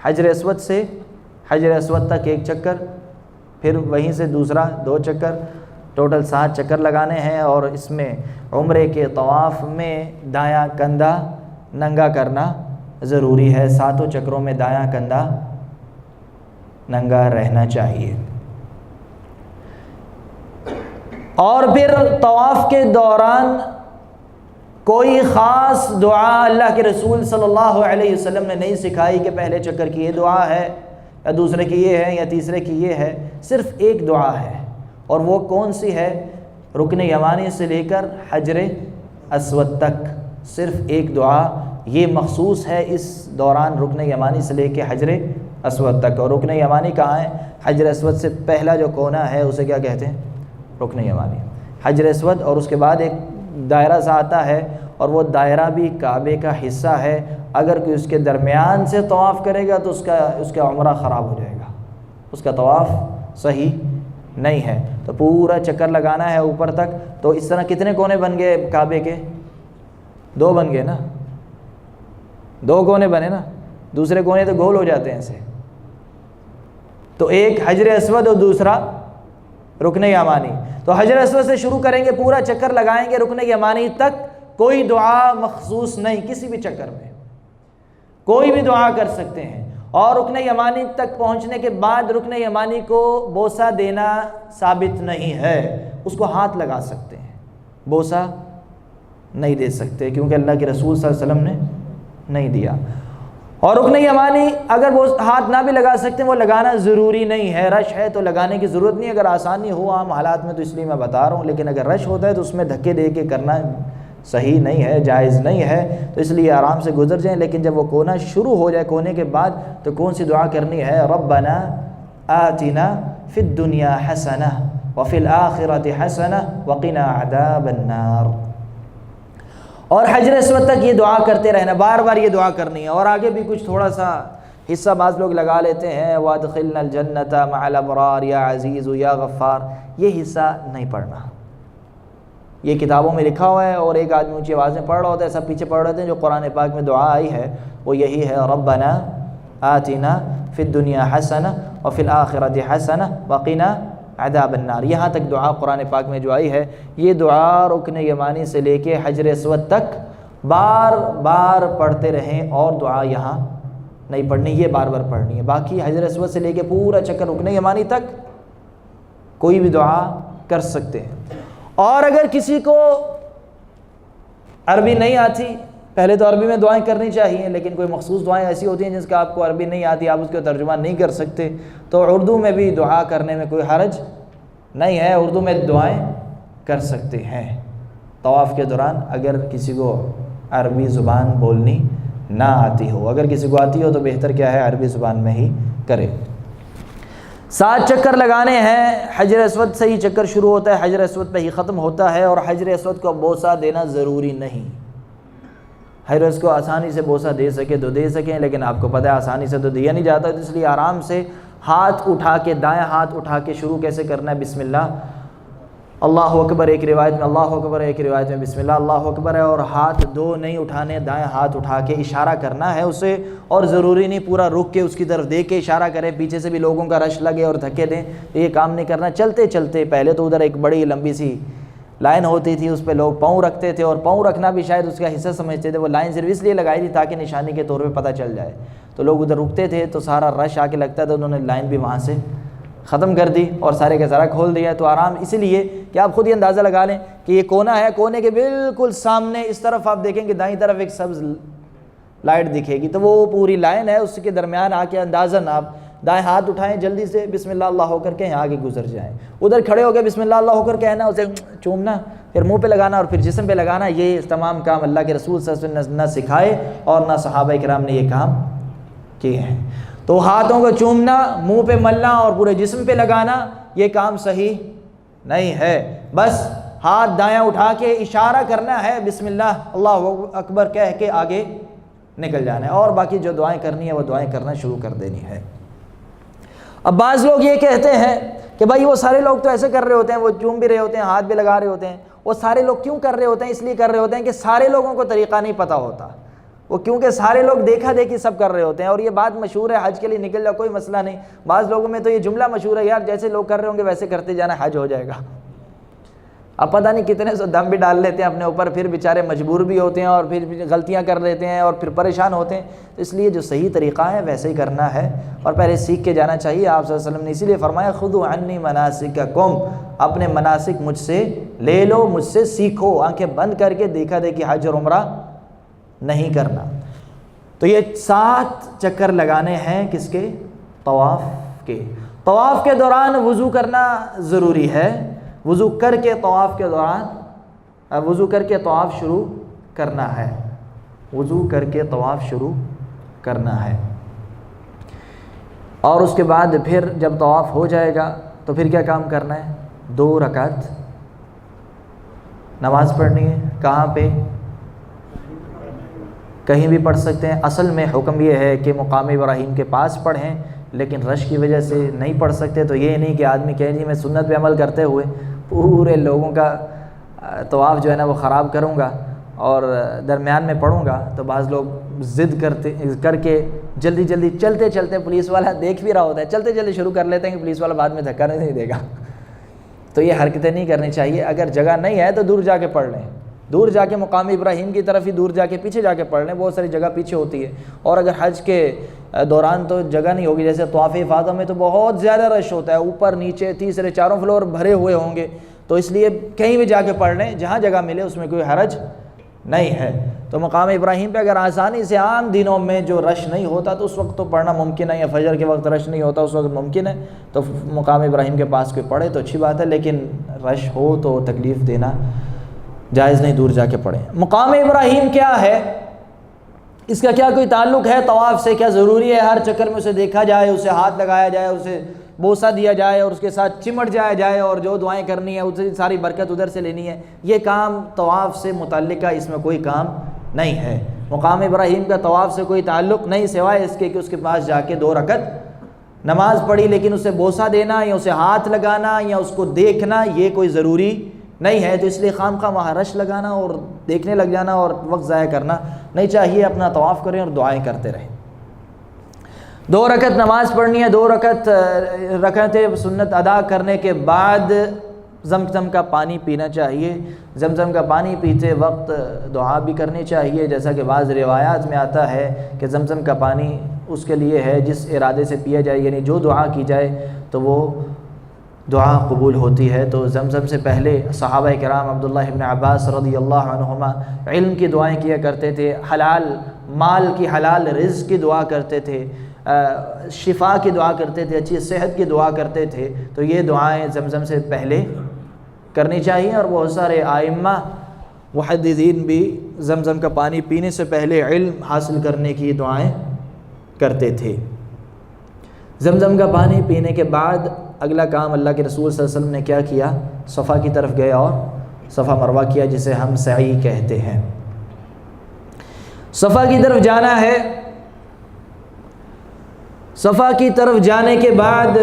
حجر اسود سے. حجر اسود تک 1 چکر، پھر وہیں سے دوسرا 2 چکر، ٹوٹل 7 چکر لگانے ہیں. اور اس میں عمرے کے طواف میں دایاں کندھا ننگا کرنا ضروری ہے. 7 چکروں میں دایاں کندھا ننگا رہنا چاہیے. اور پھر طواف کے دوران کوئی خاص دعا اللہ کے رسول صلی اللہ علیہ وسلم نے نہیں سکھائی کہ پہلے چکر کی یہ دعا ہے یا دوسرے کی یہ ہے یا تیسرے کی یہ ہے. صرف ایک دعا ہے. اور وہ کون سی ہے؟ رکن یمانی سے لے کر حجر اسود تک صرف ایک دعا. یہ مخصوص ہے اس دوران رکن یمانی سے لے کے حجر اسود تک. اور رکن یمانی کہاں ہے؟ حجر اسود سے پہلا جو کونا ہے اسے کیا کہتے ہیں؟ رکن یمانی. حجر اسود اور اس کے بعد ایک دائرہ سا آتا ہے اور وہ دائرہ بھی کعبے کا حصہ ہے. اگر کوئی اس کے درمیان سے طواف کرے گا تو اس کا عمرہ خراب ہو جائے گا، اس کا طواف صحیح نہیں ہے. تو پورا چکر لگانا ہے اوپر تک. تو اس طرح کتنے کونے بن گئے کعبے کے؟ 2 بن گئے نا، 2 کونے بنے نا. دوسرے کونے تو گول ہو جاتے ہیں ایسے. تو ایک حجر اسود اور دوسرا رکن یمانی. تو حجر اسود سے شروع کریں گے، پورا چکر لگائیں گے رکن یمانی تک. کوئی دعا مخصوص نہیں، کسی بھی چکر میں کوئی بھی دعا کر سکتے ہیں. اور رکن یمانی تک پہنچنے کے بعد رکن یمانی کو بوسہ دینا ثابت نہیں ہے. اس کو ہاتھ لگا سکتے ہیں، بوسہ نہیں دے سکتے کیونکہ اللہ کے رسول صلی اللہ علیہ وسلم نے نہیں دیا. اور رکن یمانی اگر وہ ہاتھ نہ بھی لگا سکتے ہیں وہ لگانا ضروری نہیں ہے، رش ہے تو لگانے کی ضرورت نہیں، اگر آسانی ہو عام حالات میں تو اس لیے میں بتا رہا ہوں، لیکن اگر رش ہوتا ہے تو اس میں دھکے دے کے کرنا صحیح نہیں ہے، جائز نہیں ہے، تو اس لیے آرام سے گزر جائیں۔ لیکن جب وہ کونا شروع ہو جائے کونے کے بعد تو کون سی دعا کرنی ہے؟ ربنا آتنا فی الدنیا حسنہ وفی الآخرۃ حسنہ وقنا عذاب النار۔ اور حجر اسود تک یہ دعا کرتے رہنا، بار بار یہ دعا کرنی ہے۔ اور آگے بھی کچھ تھوڑا سا حصہ بعض لوگ لگا لیتے ہیں، وادخلنا الجنۃ مع الابرار یا عزیز یا غفار، یہ حصہ نہیں پڑھنا، یہ کتابوں میں لکھا ہوا ہے، اور ایک آدمی اونچی آواز میں پڑھ رہا ہوتا ہے، سب پیچھے پڑھ رہے ہوتے ہیں۔ جو قرآن پاک میں دعا آئی ہے وہ یہی ہے، ربنا آتنا فی الدنیا حسنہ وفی الآخرۃ حسنہ وقنا عذاب النار، یہاں تک دعا قرآن پاک میں جو آئی ہے۔ یہ دعا رکن یمانی سے لے کے حجر اسود تک بار بار پڑھتے رہیں، اور دعا یہاں نہیں پڑھنی، یہ بار بار پڑھنی ہے۔ باقی حجر اسود سے لے کے پورا چکر رکن یمانی تک کوئی بھی دعا کر سکتے ہیں۔ اور اگر کسی کو عربی نہیں آتی، پہلے تو عربی میں دعائیں کرنی چاہیے، لیکن کوئی مخصوص دعائیں ایسی ہوتی ہیں جس کا آپ کو عربی نہیں آتی، آپ اس کا ترجمہ نہیں کر سکتے، تو اردو میں بھی دعا کرنے میں کوئی حرج نہیں ہے، اردو میں دعائیں کر سکتے ہیں طواف کے دوران، اگر کسی کو عربی زبان بولنی نہ آتی ہو۔ اگر کسی کو آتی ہو تو بہتر کیا ہے، عربی زبان میں ہی کرے۔ 7 چکر لگانے ہیں، حجر اسود سے ہی چکر شروع ہوتا ہے، حجر اسود پہ ہی ختم ہوتا ہے، اور حجر اسود کو بوسہ دینا ضروری نہیں۔ حجر اسود کو آسانی سے بوسہ دے سکے تو دے سکیں، لیکن آپ کو پتہ ہے آسانی سے تو دیا نہیں جاتا، اس لیے آرام سے ہاتھ اٹھا کے، دائیں ہاتھ اٹھا کے شروع کیسے کرنا ہے؟ بسم اللہ اللہ اکبر، ایک روایت میں اللہ اکبر، ایک روایت میں بسم اللہ اللہ اکبر ہے، اور ہاتھ دو نہیں اٹھانے، دائیں ہاتھ اٹھا کے اشارہ کرنا ہے اسے، اور ضروری نہیں پورا رک کے اس کی طرف دیکھ کے اشارہ کرے، پیچھے سے بھی لوگوں کا رش لگے اور دھکے دیں، تو یہ کام نہیں کرنا۔ چلتے چلتے، پہلے تو ادھر ایک بڑی لمبی سی لائن ہوتی تھی، اس پہ لوگ پاؤں رکھتے تھے، اور پاؤں رکھنا بھی شاید اس کا حصہ سمجھتے تھے، وہ لائن صرف اس لیے لگائی تھی تاکہ نشانی کے طور پہ پتہ چل جائے، تو لوگ ادھر رکتے تھے تو سارا رش آ کے لگتا تھا، انہوں نے لائن بھی وہاں سے ختم کر دی اور سارے کا سارا کھول دیا، تو آرام اسی لیے کہ آپ خود ہی اندازہ لگا لیں کہ یہ کونا ہے، کونے کے بالکل سامنے اس طرف آپ دیکھیں کہ دائیں طرف ایک سبز لائٹ دکھے گی، تو وہ پوری لائن ہے، اس کے درمیان آ کے اندازہ آپ دائیں ہاتھ اٹھائیں، جلدی سے بسم اللہ اللہ ہو کر کے یہاں آگے گزر جائیں، ادھر کھڑے ہو کے بسم اللہ اللہ ہو کر کہنا، اسے چومنا، پھر منہ پہ لگانا اور پھر جسم پہ لگانا، یہ تمام کام اللہ کے رسول صلی اللہ علیہ وسلم نے نہ سکھائے اور نہ صحابہ کرام نے یہ کام کیے ہیں۔ تو ہاتھوں کو چومنا، منہ پہ ملنا اور پورے جسم پہ لگانا، یہ کام صحیح نہیں ہے، بس ہاتھ دایاں اٹھا کے اشارہ کرنا ہے، بسم اللہ اللہ اکبر کہہ کے آگے نکل جانا ہے، اور باقی جو دعائیں کرنی ہے وہ دعائیں کرنا شروع کر دینی ہے۔ اب بعض لوگ یہ کہتے ہیں کہ بھائی وہ سارے لوگ تو ایسے کر رہے ہوتے ہیں، وہ چوم بھی رہے ہوتے ہیں، ہاتھ بھی لگا رہے ہوتے ہیں، وہ سارے لوگ کیوں کر رہے ہوتے ہیں؟ اس لیے کر رہے ہوتے ہیں کہ سارے لوگوں کو طریقہ نہیں پتہ ہوتا، وہ کیونکہ سارے لوگ دیکھا دیکھی سب کر رہے ہوتے ہیں، اور یہ بات مشہور ہے، حج کے لیے نکل جاؤ کوئی مسئلہ نہیں، بعض لوگوں میں تو یہ جملہ مشہور ہے، یار جیسے لوگ کر رہے ہوں گے ویسے کرتے جانا، حج ہو جائے گا۔ اب پتہ نہیں کتنے سو دم بھی ڈال لیتے ہیں اپنے اوپر، پھر بیچارے مجبور بھی ہوتے ہیں اور پھر غلطیاں کر لیتے ہیں اور پھر پریشان ہوتے ہیں، تو اس لیے جو صحیح طریقہ ہے ویسے ہی کرنا ہے، اور پہلے سیکھ کے جانا چاہیے۔ آپ صلی اللہ علیہ وسلم نے اسی لیے فرمایا خذوا عنی مناسککم، اپنے مناسک مجھ سے لے لو، مجھ سے سیکھو، آنکھیں بند کر کے دیکھا دیکھی حج اور عمرہ نہیں کرنا۔ تو یہ 7 چکر لگانے ہیں کس کے؟ طواف کے۔ طواف کے دوران وضو کرنا ضروری ہے، وضو کر کے طواف کے دوران وضو کر کے طواف شروع کرنا ہے، وضو کر کے طواف شروع کرنا ہے، اور اس کے بعد پھر جب طواف ہو جائے گا تو پھر کیا کام کرنا ہے؟ 2 رکعت نماز پڑھنی ہے۔ کہاں پہ؟ کہیں بھی پڑھ سکتے ہیں، اصل میں حکم یہ ہے کہ مقام ابراہیم کے پاس پڑھیں، لیکن رش کی وجہ سے نہیں پڑھ سکتے تو یہ نہیں کہ آدمی کہے جی میں سنت پہ عمل کرتے ہوئے پورے لوگوں کا طواف جو ہے نا وہ خراب کروں گا اور درمیان میں پڑھوں گا، تو بعض لوگ ضد کر کے جلدی جلدی چلتے چلتے، پولیس والا دیکھ بھی رہا ہوتا ہے، چلتے چلتے شروع کر لیتے ہیں کہ پولیس والا بعد میں دھکا نہیں دے گا، تو یہ حرکتیں نہیں کرنی چاہیے۔ اگر جگہ نہیں ہے تو دور جا کے پڑھ لیں، دور جا کے مقام ابراہیم کی طرف ہی دور جا کے پیچھے جا کے پڑھ لیں، بہت ساری جگہ پیچھے ہوتی ہے، اور اگر حج کے دوران تو جگہ نہیں ہوگی، جیسے طواف افاضہ میں تو بہت زیادہ رش ہوتا ہے، اوپر نیچے تیسرے چاروں فلور بھرے ہوئے ہوں گے، تو اس لیے کہیں بھی جا کے پڑھ لیں، جہاں جگہ ملے اس میں کوئی حرج نہیں ہے۔ تو مقام ابراہیم پہ اگر آسانی سے عام دنوں میں جو رش نہیں ہوتا تو اس وقت تو پڑھنا ممکن ہے، یا فجر کے وقت رش نہیں ہوتا اس وقت ممکن ہے، تو مقام ابراہیم کے پاس کوئی پڑھے تو اچھی بات ہے، لیکن رش ہو تو تکلیف دینا جائز نہیں، دور جا کے پڑھیں۔ مقام ابراہیم کیا ہے، اس کا کیا کوئی تعلق ہے طواف سے؟ کیا ضروری ہے ہر چکر میں اسے دیکھا جائے، اسے ہاتھ لگایا جائے، اسے بوسہ دیا جائے اور اس کے ساتھ چمٹ جایا جائے اور جو دعائیں کرنی ہے اسے ساری برکت ادھر سے لینی ہے؟ یہ کام طواف سے متعلقہ اس میں کوئی کام نہیں ہے۔ مقام ابراہیم کا طواف سے کوئی تعلق نہیں، سوائے اس کے کہ اس کے پاس جا کے 2 رکعت نماز پڑھی، لیکن اسے بوسہ دینا یا اسے ہاتھ لگانا یا اس کو دیکھنا یہ کوئی ضروری نہیں ہے۔ تو اس لیے خام خواہ وہاں رش لگانا اور دیکھنے لگ جانا اور وقت ضائع کرنا نہیں چاہیے، اپنا طواف کریں اور دعائیں کرتے رہیں۔ 2 رکعت نماز پڑھنی ہے، 2 رکعتیں سنت ادا کرنے کے بعد زمزم کا پانی پینا چاہیے۔ زمزم کا پانی پیتے وقت دعا بھی کرنی چاہیے، جیسا کہ بعض روایات میں آتا ہے کہ زمزم کا پانی اس کے لیے ہے جس ارادے سے پیا جائے، یعنی جو دعا کی جائے تو وہ دعا قبول ہوتی ہے۔ تو زمزم سے پہلے صحابہ کرام عبداللہ ابن عباس رضی اللہ عنہما علم کی دعائیں کیا کرتے تھے، حلال مال کی، حلال رزق کی دعا کرتے تھے، شفا کی دعا کرتے تھے، اچھی صحت کی دعا کرتے تھے۔ تو یہ دعائیں زمزم سے پہلے کرنی چاہیے، اور بہت سارے ائمہ محدثین بھی زمزم کا پانی پینے سے پہلے علم حاصل کرنے کی دعائیں کرتے تھے۔ زمزم کا پانی پینے کے بعد اگلا کام اللہ کے رسول صلی اللہ علیہ وسلم نے کیا کیا؟ صفا کی طرف گئے اور صفا مروہ کیا، جسے ہم سعی کہتے ہیں۔ صفا کی طرف جانا ہے، صفا کی طرف جانے کے بعد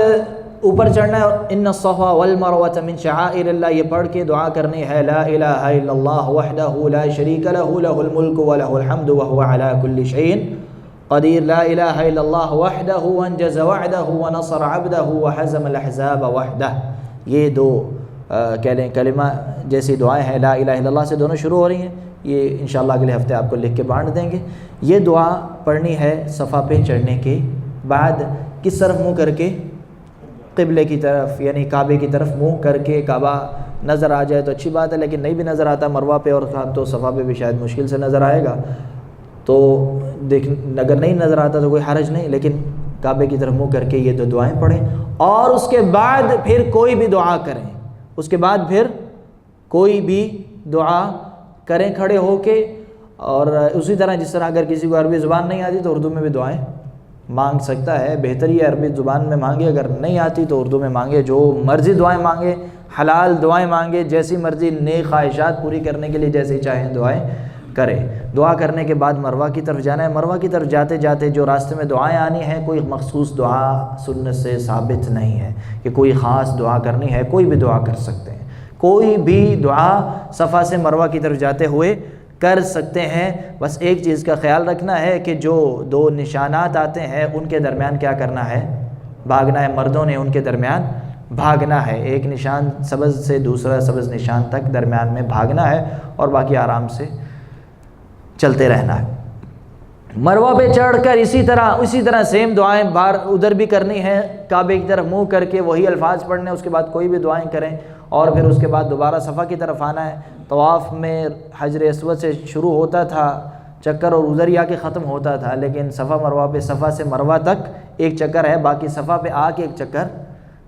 اوپر چڑھنا ہے، ان الصفا والمروۃ من شعائر اللہ، یہ پڑھ کے دعا کرنی ہے، لا الہ الا اللہ وحدہ لا شریک لہ لہ الملک ولہ الحمد وہو علی کل شیء قدیر، لا الہ الا اللہ وحدہ انجز وعدہ ونصر عبدہ وحزم الاحزاب وحدہ۔ یہ 2 کہہ لیں کلمہ جیسی دعائیں ہیں، لا الہ الا اللہ سے دونوں شروع ہو رہی ہیں، یہ انشاءاللہ اگلے ہفتے آپ کو لکھ کے بانٹ دیں گے۔ یہ دعا پڑھنی ہے صفا پہ چڑھنے کے بعد، کس طرف منہ کر کے؟ قبلے کی طرف، یعنی کعبے کی طرف منہ کر کے۔ کعبہ نظر آ جائے تو اچھی بات ہے، لیکن نہیں بھی نظر آتا مروہ پہ اور تو صفا پہ بھی شاید مشکل سے نظر آئے گا، تو اگر نہیں نظر آتا تو کوئی حرج نہیں، لیکن کعبے کی طرف منہ کر کے یہ 2 دعائیں پڑھیں، اور اس کے بعد پھر کوئی بھی دعا کریں، اس کے بعد پھر کوئی بھی دعا کریں کھڑے ہو کے۔ اور اسی طرح جس طرح اگر کسی کو عربی زبان نہیں آتی تو اردو میں بھی دعائیں مانگ سکتا ہے، بہتری ہے عربی زبان میں مانگے، اگر نہیں آتی تو اردو میں مانگے، جو مرضی دعائیں مانگے، حلال دعائیں مانگے، جیسی مرضی نیک خواہشات پوری کرنے کے لیے جیسے چاہیں دعائیں کرے۔ دعا کرنے کے بعد مروہ کی طرف جانا ہے۔ مروہ کی طرف جاتے جاتے جو راستے میں دعائیں آنی ہیں، کوئی مخصوص دعا سنت سے ثابت نہیں ہے کہ کوئی خاص دعا کرنی ہے، کوئی بھی دعا کر سکتے ہیں، کوئی بھی دعا صفا سے مروہ کی طرف جاتے ہوئے کر سکتے ہیں۔ بس ایک چیز کا خیال رکھنا ہے کہ جو 2 نشانات آتے ہیں ان کے درمیان کیا کرنا ہے؟ بھاگنا ہے، مردوں نے ان کے درمیان بھاگنا ہے، ایک نشان سبز سے دوسرا سبز نشان تک درمیان میں بھاگنا ہے، اور باقی آرام سے چلتے رہنا ہے۔ مروہ پہ چڑھ کر اسی طرح سیم دعائیں بار ادھر بھی کرنی ہے، کعبے کی طرف منہ کر کے وہی الفاظ پڑھنے، اس کے بعد کوئی بھی دعائیں کریں، اور پھر اس کے بعد دوبارہ صفا کی طرف آنا ہے۔ طواف میں حجر اسود سے شروع ہوتا تھا چکر اور ادھر ہی آ کے ختم ہوتا تھا، لیکن صفا مروہ پہ صفا سے مروہ تک ایک چکر ہے، باقی صفا پہ آ کے ایک چکر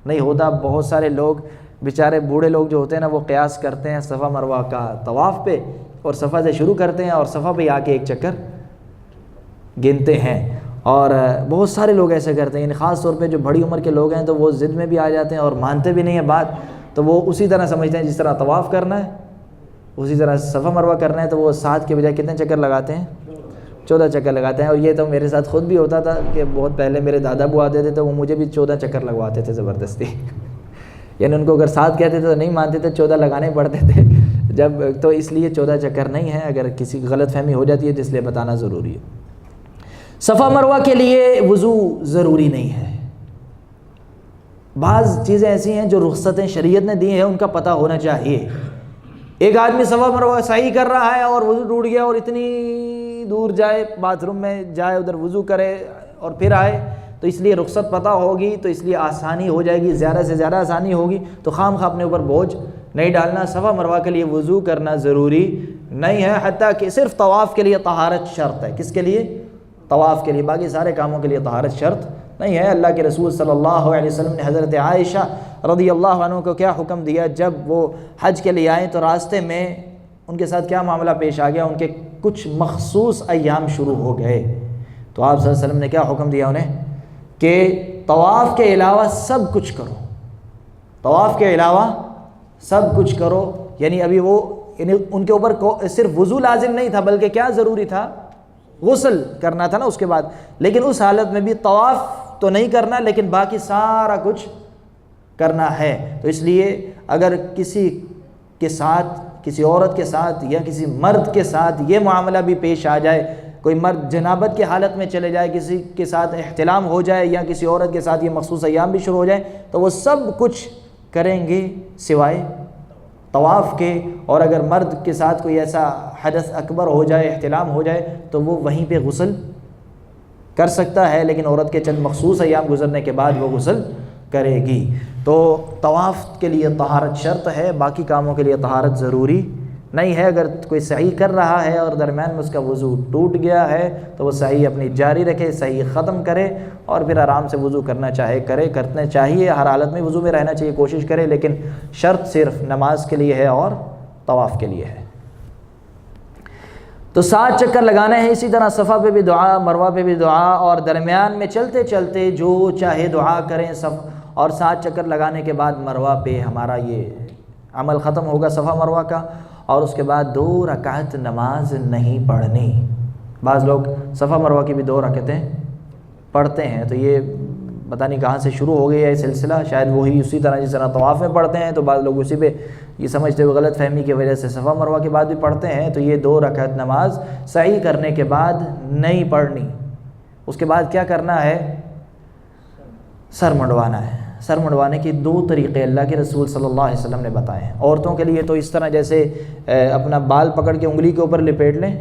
نہیں ہوتا۔ بہت سارے لوگ بیچارے بوڑھے لوگ جو ہوتے ہیں نا، وہ قیاس کرتے ہیں صفا مروہ کا طواف پہ، اور صفا سے شروع کرتے ہیں اور صفا پہ آ کے ایک چکر گنتے ہیں، اور بہت سارے لوگ ایسے کرتے ہیں، خاص طور پہ جو بڑی عمر کے لوگ ہیں تو وہ ضد میں بھی آ جاتے ہیں اور مانتے بھی نہیں ہیں بات، تو وہ اسی طرح سمجھتے ہیں جس طرح طواف کرنا ہے اسی طرح صفا مروہ کرنا ہے، تو وہ 7 کے بجائے کتنے چکر لگاتے ہیں؟ 14 چکر لگاتے ہیں۔ اور یہ تو میرے ساتھ خود بھی ہوتا تھا کہ بہت پہلے میرے دادا ابو آتے تھے تو وہ مجھے بھی 14 چکر لگواتے تھے زبردستی یعنی ان کو اگر 7 کہتے تھے تو نہیں مانتے تھے، 14 لگانے پڑتے تھے جب، تو اس لیے 14 چکر نہیں ہے، اگر کسی کی غلط فہمی ہو جاتی ہے تو اس لیے بتانا ضروری ہے۔ صفا مروہ کے لیے وضو ضروری نہیں ہے، بعض چیزیں ایسی ہیں جو رخصتیں شریعت نے دی ہیں ان کا پتہ ہونا چاہیے۔ ایک آدمی صفا مروہ صحیح کر رہا ہے اور وضو ٹوٹ گیا اور اتنی دور جائے، باتھ روم میں جائے، ادھر وضو کرے اور پھر آئے، تو اس لیے رخصت پتہ ہوگی تو اس لیے آسانی ہو جائے گی، زیادہ سے زیادہ آسانی ہوگی، تو خام خواہ اپنے اوپر بوجھ نہیں ڈالنا۔ صفا مروہ کے لیے وضو کرنا ضروری نہیں ہے، حتیٰ کہ صرف طواف کے لیے طہارت شرط ہے۔ کس کے لیے؟ طواف کے لیے، باقی سارے کاموں کے لیے طہارت شرط نہیں ہے۔ اللہ کے رسول صلی اللہ علیہ وسلم نے حضرت عائشہ رضی اللہ عنہ کو کیا حکم دیا؟ جب وہ حج کے لیے آئیں تو راستے میں ان کے ساتھ کیا معاملہ پیش آ گیا؟ ان کے کچھ مخصوص ایام شروع ہو گئے، تو آپ صلی اللہ علیہ وسلم نے کیا حکم دیا انہیں کہ طواف کے علاوہ سب کچھ کرو، طواف کے علاوہ سب کچھ کرو۔ یعنی ابھی وہ ان کے اوپر صرف وضو لازم نہیں تھا، بلکہ کیا ضروری تھا؟ غسل کرنا تھا نا اس کے بعد، لیکن اس حالت میں بھی طواف تو نہیں کرنا، لیکن باقی سارا کچھ کرنا ہے۔ تو اس لیے اگر کسی کے ساتھ، کسی عورت کے ساتھ یا کسی مرد کے ساتھ یہ معاملہ بھی پیش آ جائے، کوئی مرد جنابت کی حالت میں چلے جائے، کسی کے ساتھ احتلام ہو جائے، یا کسی عورت کے ساتھ یہ مخصوص ایام بھی شروع ہو جائیں، تو وہ سب کچھ کریں گے سوائے طواف کے۔ اور اگر مرد کے ساتھ کوئی ایسا حدث اکبر ہو جائے، احتلام ہو جائے، تو وہ وہیں پہ غسل کر سکتا ہے، لیکن عورت کے چند مخصوص ایام گزرنے کے بعد وہ غسل کرے گی۔ تو طواف کے لیے طہارت شرط ہے، باقی کاموں کے لیے طہارت ضروری نہیں ہے۔ اگر کوئی سعی کر رہا ہے اور درمیان میں اس کا وضو ٹوٹ گیا ہے تو وہ سعی اپنی جاری رکھے، سعی ختم کرے، اور پھر آرام سے وضو کرنا چاہے کرے، کرنا چاہیے، ہر حالت میں وضو میں رہنا چاہیے، کوشش کرے، لیکن شرط صرف نماز کے لیے ہے اور طواف کے لیے ہے۔ تو 7 چکر لگانے ہیں، اسی طرح صفا پہ بھی دعا، مروہ پہ بھی دعا، اور درمیان میں چلتے چلتے جو چاہے دعا کریں اور 7 چکر لگانے کے بعد مروہ پہ ہمارا یہ عمل ختم ہوگا صفا مروہ کا، اور اس کے بعد 2 رکعت نماز نہیں پڑھنی۔ بعض لوگ صفا مروہ کی بھی 2 رکعتیں پڑھتے ہیں، تو یہ پتہ نہیں کہاں سے شروع ہو گیا یہ سلسلہ، شاید وہی اسی طرح جس طرح طواف میں پڑھتے ہیں، تو بعض لوگ اسی پہ یہ سمجھتے ہوئے غلط فہمی کی وجہ سے صفا مروہ کے بعد بھی پڑھتے ہیں۔ تو یہ 2 رکعت نماز سعی کرنے کے بعد نہیں پڑھنی۔ اس کے بعد کیا کرنا ہے؟ سر منڈوانا ہے۔ سر منڈوانے کے 2 طریقے اللہ کے رسول صلی اللہ علیہ وسلم نے بتائے ہیں۔ عورتوں کے لیے تو اس طرح جیسے اپنا بال پکڑ کے انگلی کے اوپر لپیٹ لیں،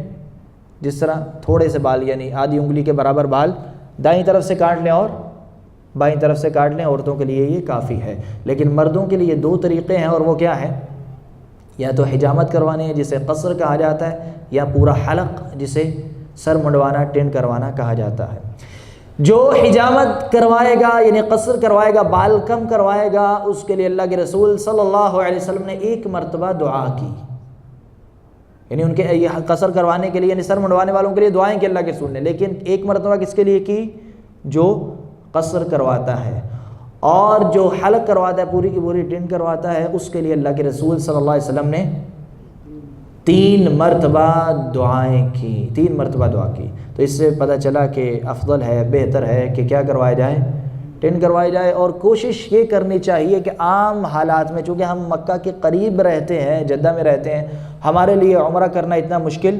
جس طرح تھوڑے سے بال یعنی آدھی انگلی کے برابر بال دائیں طرف سے کاٹ لیں اور بائیں طرف سے کاٹ لیں، عورتوں کے لیے یہ کافی ہے۔ لیکن مردوں کے لیے 2 طریقے ہیں، اور وہ کیا ہے؟ یا تو حجامت کروانے جسے قصر کہا جاتا ہے، یا پورا حلق جسے سر منڈوانا، ٹین کروانا کہا جاتا ہے۔ جو حجامت کروائے گا یعنی قصر کروائے گا، بال کم کروائے گا، اس کے لیے اللہ کے رسول صلی اللہ علیہ وسلم نے 1 مرتبہ دعا کی۔ یعنی ان کے یہ قصر کروانے کے لیے یعنی سر منڈوانے والوں کے لیے دعائیں کی اللہ کے رسول نے، لیکن 1 مرتبہ کس کے لیے کی؟ جو قصر کرواتا ہے۔ اور جو حلق کرواتا ہے، پوری کی پوری ٹین کرواتا ہے، اس کے لیے اللہ کے رسول صلی اللہ علیہ وسلم نے 3 مرتبہ دعائیں کی، 3 مرتبہ دعا کی۔ تو اس سے پتہ چلا کہ افضل ہے، بہتر ہے کہ کیا کروایا جائے؟ ٹین کروائی جائے۔ اور کوشش یہ کرنی چاہیے کہ عام حالات میں، چونکہ ہم مکہ کے قریب رہتے ہیں، جدہ میں رہتے ہیں، ہمارے لیے عمرہ کرنا اتنا مشکل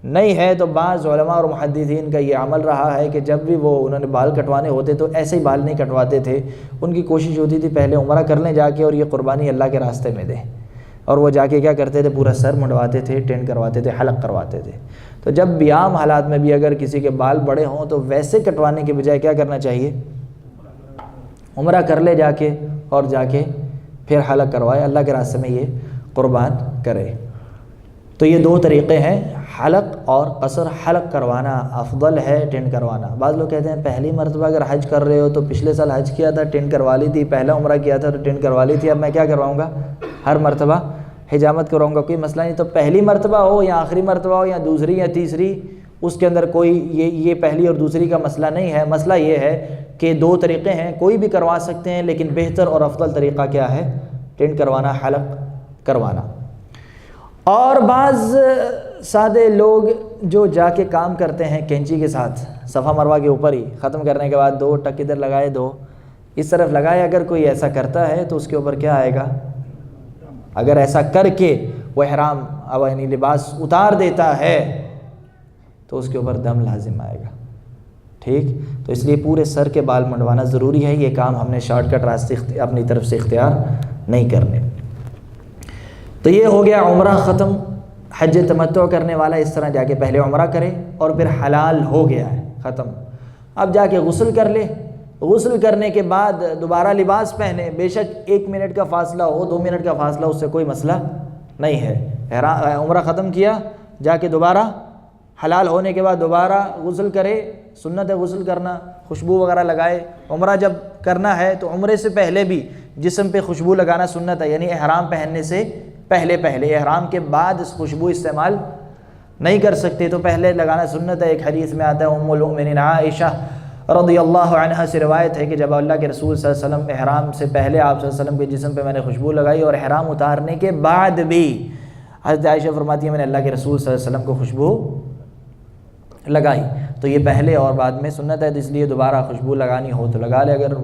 نہیں ہے، تو بعض علماء اور محدثین کا یہ عمل رہا ہے کہ جب بھی وہ انہوں نے بال کٹوانے ہوتے تو ایسے ہی بال نہیں کٹواتے تھے، ان کی کوشش ہوتی تھی پہلے عمرہ کر لیں جا کے اور یہ قربانی اللہ کے راستے میں دیں، اور وہ جا کے کیا کرتے تھے؟ پورا سر منڈواتے تھے، ٹین کرواتے تھے، حلق کرواتے تھے۔ تو جب بھی عام حالات میں بھی اگر کسی کے بال بڑے ہوں تو ویسے کٹوانے کے بجائے کیا کرنا چاہیے؟ عمرہ کر لے جا کے، اور جا کے پھر حلق کروائے، اللہ کے راستے میں یہ قربان کرے۔ تو یہ 2 طریقے ہیں، حلق اور قصر۔ حلق کروانا افضل ہے، ٹین کروانا۔ بعض لوگ کہتے ہیں پہلی مرتبہ اگر حج کر رہے ہو تو پچھلے سال حج کیا تھا، ٹین کروا لی تھی، پہلا عمرہ کیا تھا تو ٹین کروا لی تھی، اب میں کیا کرواؤں گا؟ ہر مرتبہ حجامت کرواؤں گا۔ کوئی مسئلہ نہیں، تو پہلی مرتبہ ہو یا آخری مرتبہ ہو یا دوسری یا تیسری، اس کے اندر کوئی یہ پہلی اور دوسری کا مسئلہ نہیں ہے۔ مسئلہ یہ ہے کہ 2 طریقے ہیں، کوئی بھی کروا سکتے ہیں، لیکن بہتر اور افضل طریقہ کیا ہے؟ ٹین کروانا، حلق کروانا۔ اور بعض سادے لوگ جو جا کے کام کرتے ہیں کینچی کے ساتھ صفا مروہ کے اوپر ہی، ختم کرنے کے بعد 2 ٹک ادھر لگائے، 2 اس طرف لگائے، اگر کوئی ایسا کرتا ہے تو اس کے اوپر کیا آئے گا؟ اگر ایسا کر کے وہ احرام یعنی لباس اتار دیتا ہے تو اس کے اوپر دم لازم آئے گا، ٹھیک؟ تو اس لیے پورے سر کے بال منڈوانا ضروری ہے۔ یہ کام ہم نے شارٹ کٹ راستے اپنی طرف سے اختیار نہیں کرنے۔ تو یہ ہو گیا عمرہ ختم۔ حج تمتع کرنے والا اس طرح جا کے پہلے عمرہ کرے اور پھر حلال ہو گیا ہے، ختم۔ اب جا کے غسل کر لے، غسل کرنے کے بعد دوبارہ لباس پہنے، بے شک 1 منٹ کا فاصلہ ہو، 2 منٹ کا فاصلہ، اس سے کوئی مسئلہ نہیں ہے، عمرہ ختم کیا، جا کے دوبارہ حلال ہونے کے بعد دوبارہ غسل کرے، سنت ہے غسل کرنا، خوشبو وغیرہ لگائے۔ عمرہ جب کرنا ہے تو عمرے سے پہلے بھی جسم پہ خوشبو لگانا سنت ہے، یعنی احرام پہننے سے پہلے احرام کے بعد اس خوشبو استعمال نہیں کر سکتے تو پہلے لگانا سنت ہے۔ ایک حدیث میں آتا ہے ام المؤمنین عائشہ رضی اللہ عنہا سے روایت ہے کہ جب اللہ کے رسول صلی اللہ علیہ وسلم احرام سے پہلے آپ صلی اللہ علیہ وسلم کے جسم پہ میں نے خوشبو لگائی، اور احرام اتارنے کے بعد بھی حضرت عائشہ فرماتی ہے میں نے اللہ کے رسول صلی اللہ علیہ وسلم کو خوشبو لگائی۔ تو یہ پہلے اور بعد میں سنت ہے، اس لیے دوبارہ خوشبو لگانی ہو تو لگا لے اگر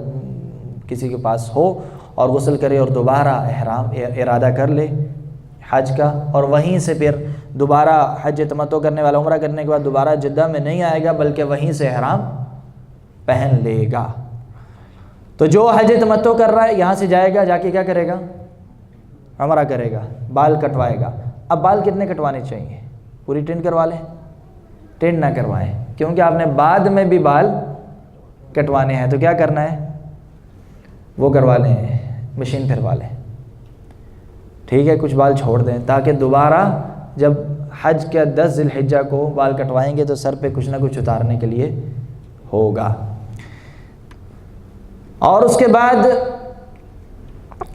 کسی کے پاس ہو، اور غسل کرے اور دوبارہ ارادہ کر لے حج کا، اور وہیں سے پھر دوبارہ حج تمتع کرنے والا عمرہ کرنے کے بعد دوبارہ جدہ میں نہیں آئے گا بلکہ وہیں سے احرام پہن لے گا۔ تو جو حج تمتع کر رہا ہے یہاں سے جائے گا، جا کے کیا کرے گا؟ عمرہ کرے گا، بال کٹوائے گا۔ اب بال کتنے کٹوانے چاہیے؟ پوری ٹرین کروا لیں؟ ٹرین نہ کروائیں، کیونکہ آپ نے بعد میں بھی بال کٹوانے ہیں تو کیا کرنا ہے؟ وہ کروا لیں، مشین پھروا لیں، ٹھیک ہے؟ کچھ بال چھوڑ دیں تاکہ دوبارہ جب حج کے 10 ذی الحجہ کو بال کٹوائیں گے تو سر پہ کچھ نہ کچھ اتارنے کے لیے ہوگا۔ اور اس کے بعد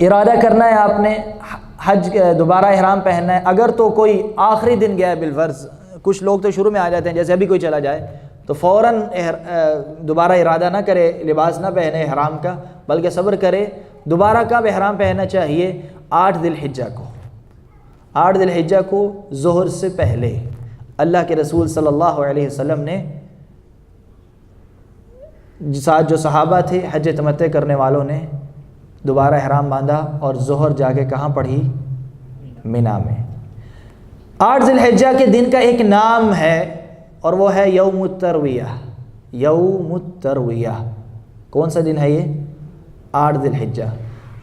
ارادہ کرنا ہے آپ نے حج دوبارہ احرام پہننا ہے۔ اگر تو کوئی آخری دن گیا ہے بالفرض، کچھ لوگ تو شروع میں آ جاتے ہیں، جیسے ابھی کوئی چلا جائے تو فوراً دوبارہ ارادہ نہ کرے، لباس نہ پہنے احرام کا، بلکہ صبر کرے۔ دوبارہ کب احرام پہننا چاہیے؟ 8 ذی الحجہ کو۔ 8 ذی الحجہ کو ظہر سے پہلے اللہ کے رسول صلی اللہ علیہ وسلم نے ساتھ جو صحابہ تھے حج تمتع کرنے والوں نے دوبارہ احرام باندھا اور ظہر جا کے کہاں پڑھی؟ مینا میں۔ 8 ذی الحجہ کے دن کا ایک نام ہے اور وہ ہے یوم الترویہ۔ یوم الترویہ کون سا دن ہے یہ؟ 8 ذی الحجہ۔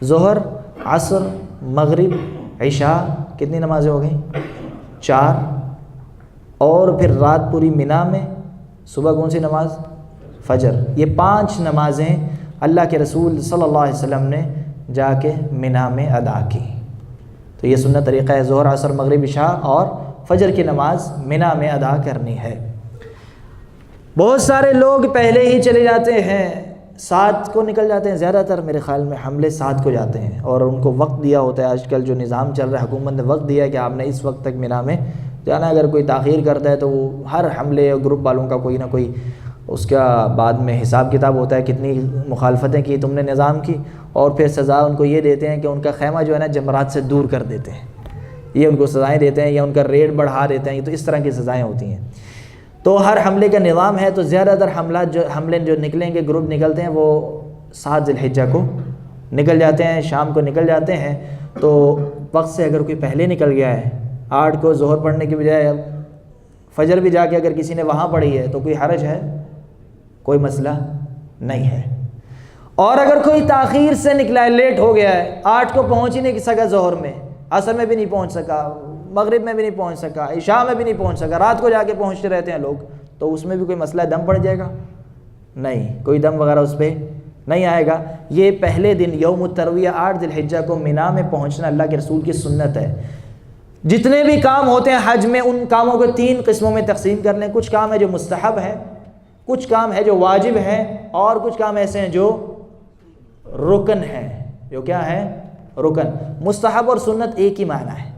ظہر، عصر، مغرب، عشاء، کتنی نمازیں ہو گئیں؟ 4، اور پھر رات پوری مینا میں۔ صبح کون سی نماز؟ فجر۔ یہ 5 نمازیں اللہ کے رسول صلی اللہ علیہ وسلم نے جا کے مینا میں ادا کی۔ تو یہ سنت طریقہ ہے، ظہر، عصر، مغرب، عشاء اور فجر کی نماز مینا میں ادا کرنی ہے۔ بہت سارے لوگ پہلے ہی چلے جاتے ہیں، 7 کو نکل جاتے ہیں، زیادہ تر میرے خیال میں حملے 7 کو جاتے ہیں، اور ان کو وقت دیا ہوتا ہے۔ آج کل جو نظام چل رہا ہے، حکومت نے وقت دیا ہے کہ آپ نے اس وقت تک مینا میں جانا۔ اگر کوئی تاخیر کرتا ہے تو وہ ہر حملے گروپ والوں کا کوئی نہ کوئی اس کا بعد میں حساب کتاب ہوتا ہے، کتنی مخالفتیں کی تم نے نظام کی، اور پھر سزا ان کو یہ دیتے ہیں کہ ان کا خیمہ جو ہے نا جمرات سے دور کر دیتے ہیں، یہ ان کو سزائیں دیتے ہیں، یا ان کا ریٹ بڑھا دیتے ہیں، تو اس طرح کی سزائیں ہوتی ہیں۔ تو ہر حملے کا نظام ہے، تو زیادہ تر حملے جو نکلیں گے، گروپ نکلتے ہیں، وہ 7 ذی الحجہ کو نکل جاتے ہیں، شام کو نکل جاتے ہیں۔ تو وقت سے اگر کوئی پہلے نکل گیا ہے، 8 کو ظہر پڑھنے کی بجائے اب فجر بھی جا کے اگر کسی نے وہاں پڑھی ہے تو کوئی حرج ہے؟ کوئی مسئلہ نہیں ہے۔ اور اگر کوئی تاخیر سے نکلا ہے، لیٹ ہو گیا ہے، 8 کو پہنچ ہی نہیں سکا ظہر میں، عصر میں بھی نہیں پہنچ سکا، مغرب میں بھی نہیں پہنچ سکا، عشاء میں بھی نہیں پہنچ سکا، رات کو جا کے پہنچتے رہتے ہیں لوگ، تو اس میں بھی کوئی مسئلہ دم پڑ جائے گا؟ نہیں، کوئی دم وغیرہ اس پہ نہیں آئے گا۔ یہ پہلے دن یوم الترویہ 8 ذی الحجہ کو مینا میں پہنچنا اللہ کے رسول کی سنت ہے۔ جتنے بھی کام ہوتے ہیں حج میں، ان کاموں کو 3 قسموں میں تقسیم کر لیں۔ کچھ کام ہے جو مستحب ہے، کچھ کام ہے جو واجب ہے، اور کچھ کام ایسے ہیں جو رکن ہیں۔ جو کیا ہے؟ رکن۔ مستحب اور سنت ایک ہی معنی ہے،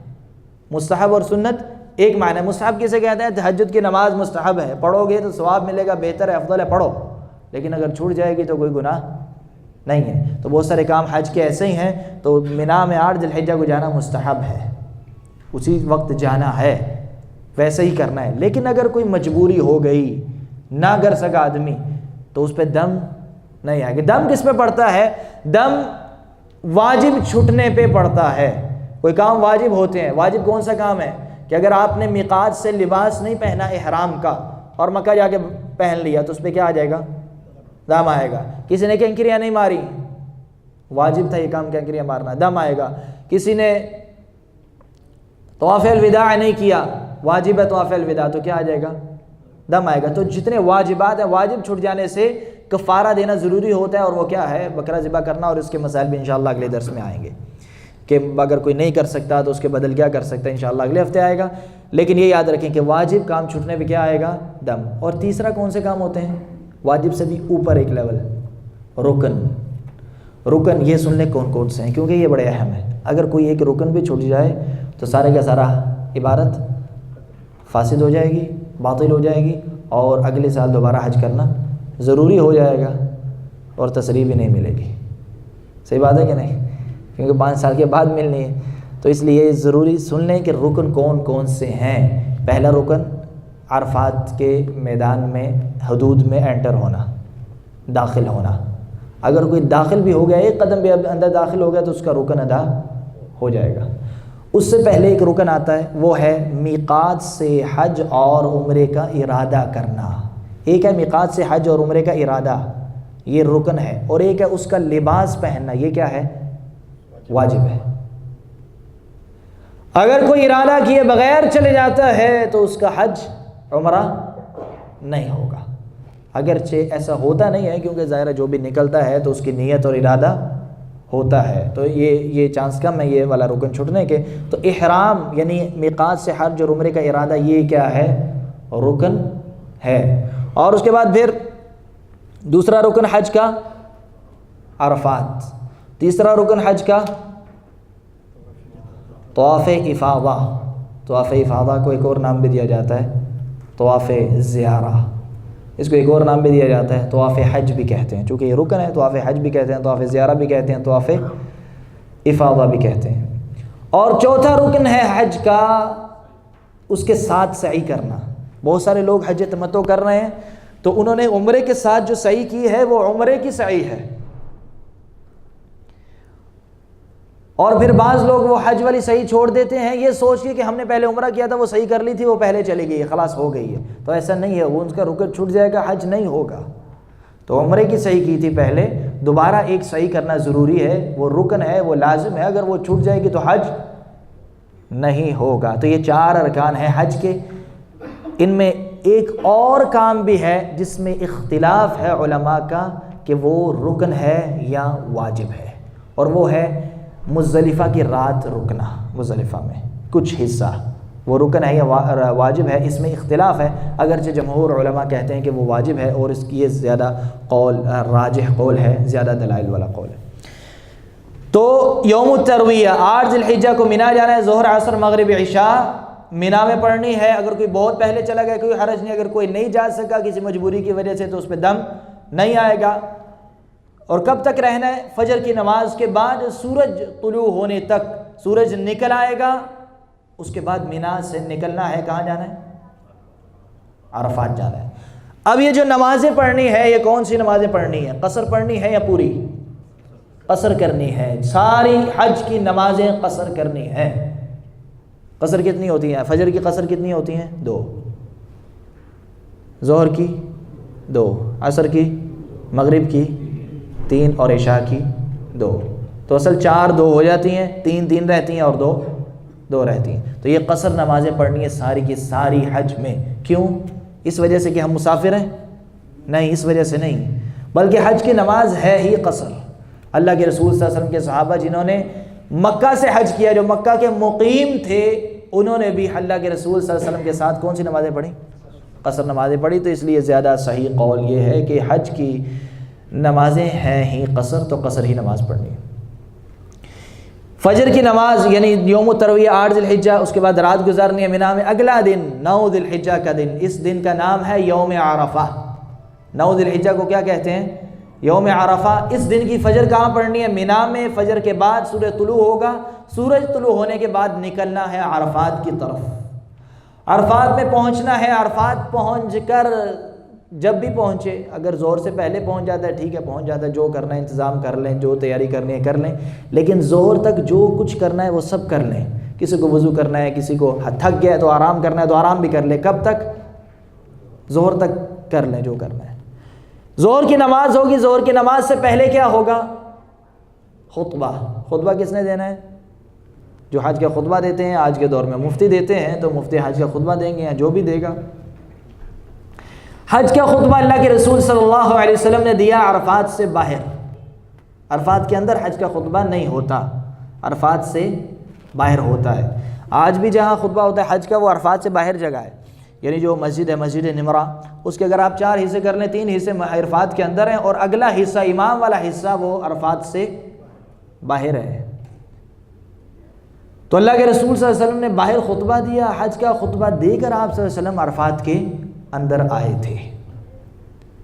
مستحب اور سنت ایک معنی ہے۔ مستحب کسے کہتے ہیں؟ تہجد کی نماز مستحب ہے، پڑھو گے تو ثواب ملے گا، بہتر ہے، افضل ہے، پڑھو، لیکن اگر چھوٹ جائے گی تو کوئی گناہ نہیں ہے۔ تو بہت سارے کام حج کے ایسے ہی ہیں، تو مینا میں 8 ذی الحجہ کو جانا مستحب ہے، اسی وقت جانا ہے، ویسے ہی کرنا ہے۔ لیکن اگر کوئی مجبوری ہو گئی، نہ کر سکا آدمی، تو اس پہ دم نہیں آئے گا۔ دم کس پہ پڑتا ہے؟ دم واجب چھٹنے پہ پڑتا ہے۔ کوئی کام واجب ہوتے ہیں، واجب کون سا کام ہے؟ کہ اگر آپ نے میقات سے لباس نہیں پہنا احرام کا اور مکہ جا کے پہن لیا تو اس پہ کیا آ جائے گا؟ دم آئے گا۔ کسی نے کینکریاں نہیں ماری، واجب تھا یہ کام کینکریاں مارنا، دم آئے گا۔ کسی نے طواف الوداع نہیں کیا، واجب ہے طواف الوداع، تو کیا آ جائے گا؟ دم آئے گا۔ تو جتنے واجبات ہیں، واجب چھٹ جانے سے کفارہ دینا ضروری ہوتا ہے، اور وہ کیا ہے؟ بکرا ذبح کرنا، اور اس کے مسائل بھی انشاءاللہ اگلے درس میں آئیں گے۔ کہ اگر کوئی نہیں کر سکتا تو اس کے بدل کیا کر سکتا ہے، انشاءاللہ اگلے ہفتے آئے گا۔ لیکن یہ یاد رکھیں کہ واجب کام چھوٹنے پہ کیا آئے گا؟ دم۔ اور تیسرا کون سے کام ہوتے ہیں واجب سے بھی اوپر ایک لیول؟ رکن۔ رکن یہ سن لیں کون کون سے ہیں، کیونکہ یہ بڑے اہم ہیں۔ اگر کوئی ایک رکن بھی چھوٹ جائے تو سارے کا سارا عبادت فاسد ہو جائے گی، باطل ہو جائے گی، اور اگلے سال دوبارہ حج کرنا ضروری ہو جائے گا اور تصریح بھی نہیں ملے گی۔ صحیح بات ہے کہ نہیں؟ کیونکہ 5 سال کے بعد ملنی ہے، تو اس لیے ضروری سن لیں کہ رکن کون کون سے ہیں۔ پہلا رکن عرفات کے میدان میں حدود میں انٹر ہونا، داخل ہونا۔ اگر کوئی داخل بھی ہو گیا، ایک قدم بھی اندر داخل ہو گیا تو اس کا رکن ادا ہو جائے گا۔ اس سے پہلے ایک رکن آتا ہے، وہ ہے میقات سے حج اور عمرے کا ارادہ کرنا۔ ایک ہے میقات سے حج اور عمرے کا ارادہ، یہ رکن ہے، اور ایک ہے اس کا لباس پہننا، یہ کیا ہے؟ واجب ہے۔ اگر کوئی ارادہ کیے بغیر چلے جاتا ہے تو اس کا حج عمرہ نہیں ہوگا۔ اگرچہ ایسا ہوتا نہیں ہے، کیونکہ ظاہر ہے جو بھی نکلتا ہے تو اس کی نیت اور ارادہ ہوتا ہے، تو یہ چانس کم ہے یہ والا رکن چھوٹنے کے۔ تو احرام یعنی میقات سے حج اور عمرے کا ارادہ، یہ کیا ہے؟ رکن ہے۔ اور اس کے بعد پھر دوسرا رکن حج کا عرفات، تیسرا رکن حج کا طواف افاضہ۔ طواف افاضہ کو ایک اور نام بھی دیا جاتا ہے طواف زیارہ، اس کو ایک اور نام بھی دیا جاتا ہے طواف حج بھی کہتے ہیں، چونکہ یہ رکن ہے طواف حج بھی کہتے ہیں، طواف زیارہ بھی کہتے ہیں، طواف افاضہ بھی کہتے ہیں۔ اور چوتھا رکن ہے حج کا، اس کے ساتھ سعی کرنا۔ بہت سارے لوگ حج تمتع کر رہے ہیں تو انہوں نے عمرے کے ساتھ جو سعی کی ہے وہ عمرے کی سعی ہے، اور پھر بعض لوگ وہ حج والی صحیح چھوڑ دیتے ہیں یہ سوچ کے کہ ہم نے پہلے عمرہ کیا تھا، وہ صحیح کر لی تھی، وہ پہلے چلی گئی ہے، خلاص ہو گئی ہے۔ تو ایسا نہیں ہے، وہ ان کا رکن چھوٹ جائے گا، حج نہیں ہوگا۔ تو عمرے کی صحیح کی تھی پہلے، دوبارہ ایک صحیح کرنا ضروری ہے، وہ رکن ہے، وہ لازم ہے، اگر وہ چھوٹ جائے گی تو حج نہیں ہوگا۔ تو یہ 4 ارکان ہیں حج کے۔ ان میں ایک اور کام بھی ہے جس میں اختلاف ہے علماء کا کہ وہ رکن ہے یا واجب ہے، اور وہ ہے مزدلفہ کی رات رکنا۔ مزدلفہ میں کچھ حصہ وہ رکن ہے یا واجب ہے، اس میں اختلاف ہے، اگرچہ جمہور علماء کہتے ہیں کہ وہ واجب ہے، اور اس کی یہ زیادہ قول راجح قول ہے، زیادہ دلائل والا قول ہے۔ تو یوم الترویہ 8 ذی الحجہ کو مینا جانا ہے، ظہر عصر مغرب عشاء مینا میں پڑھنی ہے۔ اگر کوئی بہت پہلے چلا گیا کوئی حرج نہیں، اگر کوئی نہیں جا سکا کسی مجبوری کی وجہ سے تو اس پہ دم نہیں آئے گا۔ اور کب تک رہنا ہے؟ فجر کی نماز کے بعد سورج طلوع ہونے تک، سورج نکل آئے گا، اس کے بعد مینا سے نکلنا ہے، کہاں جانا ہے؟ عرفات جانا ہے۔ اب یہ جو نمازیں پڑھنی ہے، یہ کون سی نمازیں پڑھنی ہے؟ قصر پڑھنی ہے یا پوری؟ قصر کرنی ہے، ساری حج کی نمازیں قصر کرنی ہے۔ قصر کتنی ہوتی ہیں؟ فجر کی قصر کتنی ہوتی ہیں؟ 2، ظہر کی 2، عصر کی، مغرب کی 3، اور عشاء کی 2۔ تو اصل 4 2 ہو جاتی ہیں، 3 3 رہتی ہیں، اور 2 2 رہتی ہیں۔ تو یہ قصر نمازیں پڑھنی ہے ساری کی ساری حج میں۔ کیوں؟ اس وجہ سے کہ ہم مسافر ہیں؟ نہیں، اس وجہ سے نہیں، بلکہ حج کی نماز ہے ہی قصر۔ اللہ کے رسول صلی اللہ علیہ وسلم کے صحابہ جنہوں نے مکہ سے حج کیا، جو مکہ کے مقیم تھے، انہوں نے بھی اللہ کے رسول صلی اللہ علیہ وسلم کے ساتھ کون سی نمازیں پڑھی؟ قصر نمازیں پڑھی۔ تو اس لیے زیادہ صحیح قول یہ ہے کہ حج کی نمازیں ہیں ہی قصر، تو قصر ہی نماز پڑھنی ہے۔ فجر کی نماز یعنی یوم الترویہ 8 ذی الحجہ، اس کے بعد رات گزارنی ہے مینا میں۔ اگلا دن 9 ذی الحجہ کا دن، اس دن کا نام ہے یوم عرفہ۔ 9 ذی الحجہ کو کیا کہتے ہیں؟ یوم عرفہ۔ اس دن کی فجر کہاں پڑھنی ہے؟ مینا میں۔ فجر کے بعد سورج طلوع ہوگا، سورج طلوع ہونے کے بعد نکلنا ہے عرفات کی طرف، عرفات میں پہنچنا ہے۔ عرفات پہنچ کر جب بھی پہنچے، اگر زور سے پہلے پہنچ جاتا ہے ٹھیک ہے، پہنچ جاتا ہے، جو کرنا ہے انتظام کر لیں، جو تیاری کرنی ہے کر لیں، لیکن زور تک جو کچھ کرنا ہے وہ سب کر لیں۔ کسی کو وضو کرنا ہے، کسی کو تھک گیا ہے تو آرام کرنا ہے تو آرام بھی کر لیں۔ کب تک؟ زہر تک کر لیں جو کرنا ہے۔ زہر کی نماز ہوگی، زہر کی نماز سے پہلے کیا ہوگا؟ خطبہ۔ خطبہ کس نے دینا ہے؟ جو حج کا خطبہ دیتے ہیں، آج کے دور میں مفتی دیتے ہیں، تو مفتی حج کا خطبہ دیں گے یا جو بھی دے گا۔ حج کا خطبہ اللہ کے رسول صلی اللہ علیہ وسلم نے دیا عرفات سے باہر، عرفات کے اندر حج کا خطبہ نہیں ہوتا۔ عرفات سے باہر ہوتا ہے۔ آج بھی جہاں خطبہ ہوتا ہے حج کا وہ عرفات سے باہر جگہ ہے، یعنی جو مسجد ہے مسجد نمرہ، اس کے اگر آپ 4 حصے کر لیں 3 حصے عرفات کے اندر ہیں اور اگلا حصہ امام والا حصہ وہ عرفات سے باہر ہے۔ تو اللہ کے رسول صلی اللہ علیہ وسلم نے باہر خطبہ دیا، حج کا خطبہ دے کر آپ صلی اللہ علیہ وسلم عرفات کے اندر آئے تھے۔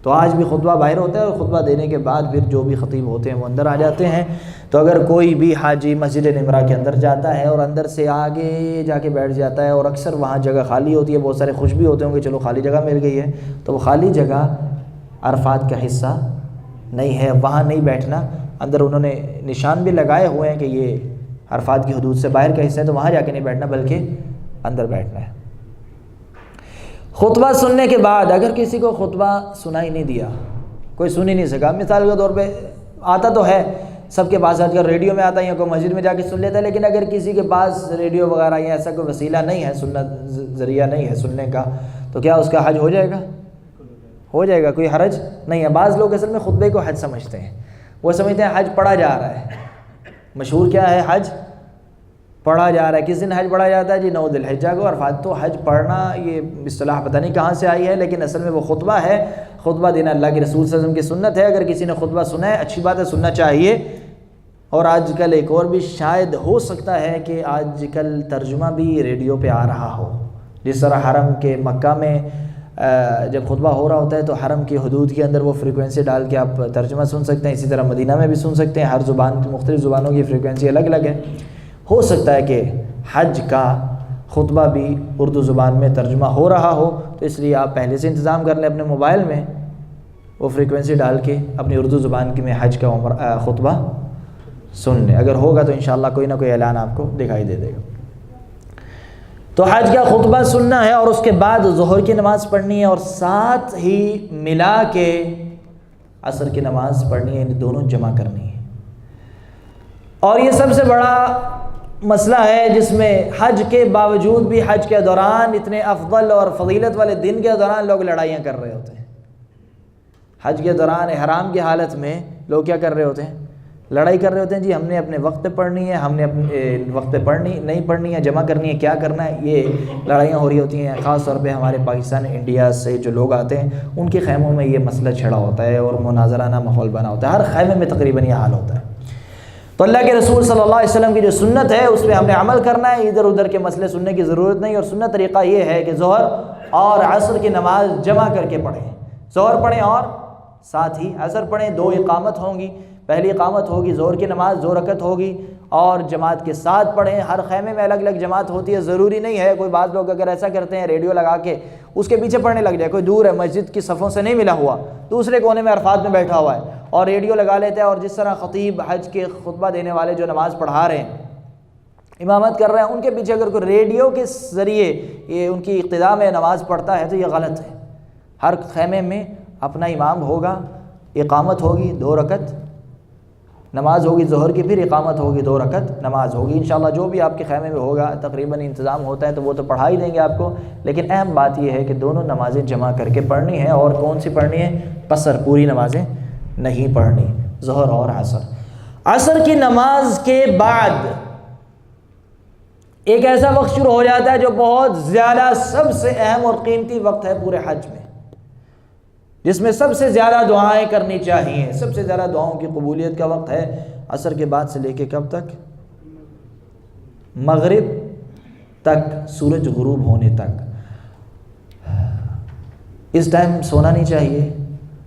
تو آج بھی خطبہ باہر ہوتا ہے اور خطبہ دینے کے بعد پھر جو بھی خطیب ہوتے ہیں وہ اندر آ جاتے ہیں۔ تو اگر کوئی بھی حاجی مسجد نمرہ کے اندر جاتا ہے اور اندر سے آگے جا کے بیٹھ جاتا ہے اور اکثر وہاں جگہ خالی ہوتی ہے، بہت سارے خوش بھی ہوتے ہوں کہ چلو خالی جگہ مل گئی ہے، تو وہ خالی جگہ عرفات کا حصہ نہیں ہے، وہاں نہیں بیٹھنا۔ اندر انہوں نے نشان بھی لگائے ہوئے ہیں کہ یہ عرفات کی حدود سے باہر کا حصہ ہے، تو وہاں جا کے نہیں بیٹھنا بلکہ اندر بیٹھنا ہے۔ خطبہ سننے کے بعد اگر کسی کو خطبہ سنائی نہیں دیا، کوئی سن ہی نہیں سکا، مثال کے طور پہ آتا تو ہے سب کے پاس، آج کل ریڈیو میں آتا ہے یا کوئی مسجد میں جا کے سن لیتا ہے، لیکن اگر کسی کے پاس ریڈیو وغیرہ یا ایسا کوئی وسیلہ نہیں ہے، سننا ذریعہ نہیں ہے سننے کا، تو کیا اس کا حج ہو جائے گا؟ ہو جائے گا، کوئی حرج نہیں ہے۔ بعض لوگ اصل میں خطبے کو حج سمجھتے ہیں، وہ سمجھتے ہیں حج پڑھا جا رہا ہے۔ مشہور کیا ہے؟ حج پڑھا جا رہا ہے۔ کس دن حج پڑھا جاتا ہے؟ جی 9 ذی الحجہ کو عرفات۔ تو حج پڑھنا یہ اصطلاح پتہ نہیں کہاں سے آئی ہے، لیکن اصل میں وہ خطبہ ہے۔ خطبہ دینا اللہ کے رسول صلی اللہ علیہ وسلم کی سنت ہے۔ اگر کسی نے خطبہ سنا ہے اچھی بات ہے، سننا چاہیے۔ اور آج کل ایک اور بھی شاید ہو سکتا ہے کہ آج کل ترجمہ بھی ریڈیو پہ آ رہا ہو، جس طرح حرم کے مکہ میں جب خطبہ ہو رہا ہوتا ہے تو حرم کی حدود کے اندر وہ فریکوینسی ڈال کے آپ ترجمہ سن سکتے ہیں، اسی طرح مدینہ میں بھی سن سکتے ہیں۔ ہر زبان مختلف زبانوں کی فریکوینسی الگ الگ ہے۔ ہو سکتا ہے کہ حج کا خطبہ بھی اردو زبان میں ترجمہ ہو رہا ہو، تو اس لیے آپ پہلے سے انتظام کر لیں اپنے موبائل میں، وہ فریکوینسی ڈال کے اپنی اردو زبان کی میں حج کا خطبہ سن لیں۔ اگر ہوگا تو انشاءاللہ کوئی نہ کوئی اعلان آپ کو دکھائی دے دے گا۔ تو حج کا خطبہ سننا ہے اور اس کے بعد ظہر کی نماز پڑھنی ہے اور ساتھ ہی ملا کے عصر کی نماز پڑھنی ہے، یعنی دونوں جمع کرنی ہے۔ اور یہ سب سے بڑا مسئلہ ہے جس میں حج کے باوجود بھی حج کے دوران اتنے افضل اور فضیلت والے دن کے دوران لوگ لڑائیاں کر رہے ہوتے ہیں۔ حج کے دوران احرام کی حالت میں لوگ کیا کر رہے ہوتے ہیں؟ لڑائی کر رہے ہوتے ہیں، جی ہم نے اپنے وقت پہ پڑھنی ہے، ہم نے اپنے وقت پہ پڑھنی نہیں پڑھنی ہے، جمع کرنی ہے، کیا کرنا ہے، یہ لڑائیاں ہو رہی ہوتی ہیں۔ خاص طور پہ ہمارے پاکستان انڈیا سے جو لوگ آتے ہیں ان کے خیموں میں یہ مسئلہ چھڑا ہوتا ہے اور مناظرانہ ماحول بنا ہوتا ہے، ہر خیمے میں تقریباً یہ حال ہوتا ہے۔ تو اللہ کے رسول صلی اللہ علیہ وسلم کی جو سنت ہے اس پہ ہم نے عمل کرنا ہے، ادھر ادھر کے مسئلے سننے کی ضرورت نہیں۔ اور سنت طریقہ یہ ہے کہ ظہر اور عصر کی نماز جمع کر کے پڑھیں، ظہر پڑھیں اور ساتھ ہی عصر پڑھیں، 2 اقامت ہوں گی، پہلی اقامت ہوگی ظہر کی نماز 2 رکعت ہوگی اور جماعت کے ساتھ پڑھیں۔ ہر خیمے میں الگ الگ جماعت ہوتی ہے، ضروری نہیں ہے، کوئی بعض لوگ اگر ایسا کرتے ہیں ریڈیو لگا کے اس کے پیچھے پڑھنے لگ جائے، کوئی دور ہے مسجد کی صفوں سے نہیں ملا ہوا، دوسرے کونے میں عرفات میں بیٹھا ہوا ہے اور ریڈیو لگا لیتا ہے، اور جس طرح خطیب حج کے خطبہ دینے والے جو نماز پڑھا رہے ہیں، امامت کر رہے ہیں، ان کے پیچھے اگر کوئی ریڈیو کے ذریعے یہ ان کی اقتداء میں نماز پڑھتا ہے تو یہ غلط ہے۔ ہر خیمے میں اپنا امام ہوگا، اقامت ہوگی 2 رکعت نماز ہوگی ظہر کی، پھر اقامت ہوگی 2 رکعت نماز ہوگی انشاءاللہ۔ جو بھی آپ کے خیمے میں ہوگا تقریباً انتظام ہوتا ہے تو وہ تو پڑھا ہی دیں گے آپ کو، لیکن اہم بات یہ ہے کہ دونوں نمازیں جمع کر کے پڑھنی ہے۔ اور کون سی پڑھنی ہے؟ قصر، پوری نمازیں نہیں پڑھنی، ظہر اور عصر۔ عصر کی نماز کے بعد ایک ایسا وقت شروع ہو جاتا ہے جو بہت زیادہ سب سے اہم اور قیمتی وقت ہے پورے حج میں، جس میں سب سے زیادہ دعائیں کرنی چاہیے، سب سے زیادہ دعاؤں کی قبولیت کا وقت ہے عصر کے بعد سے لے کے کب تک؟ مغرب تک، سورج غروب ہونے تک۔ اس ٹائم سونا نہیں چاہیے،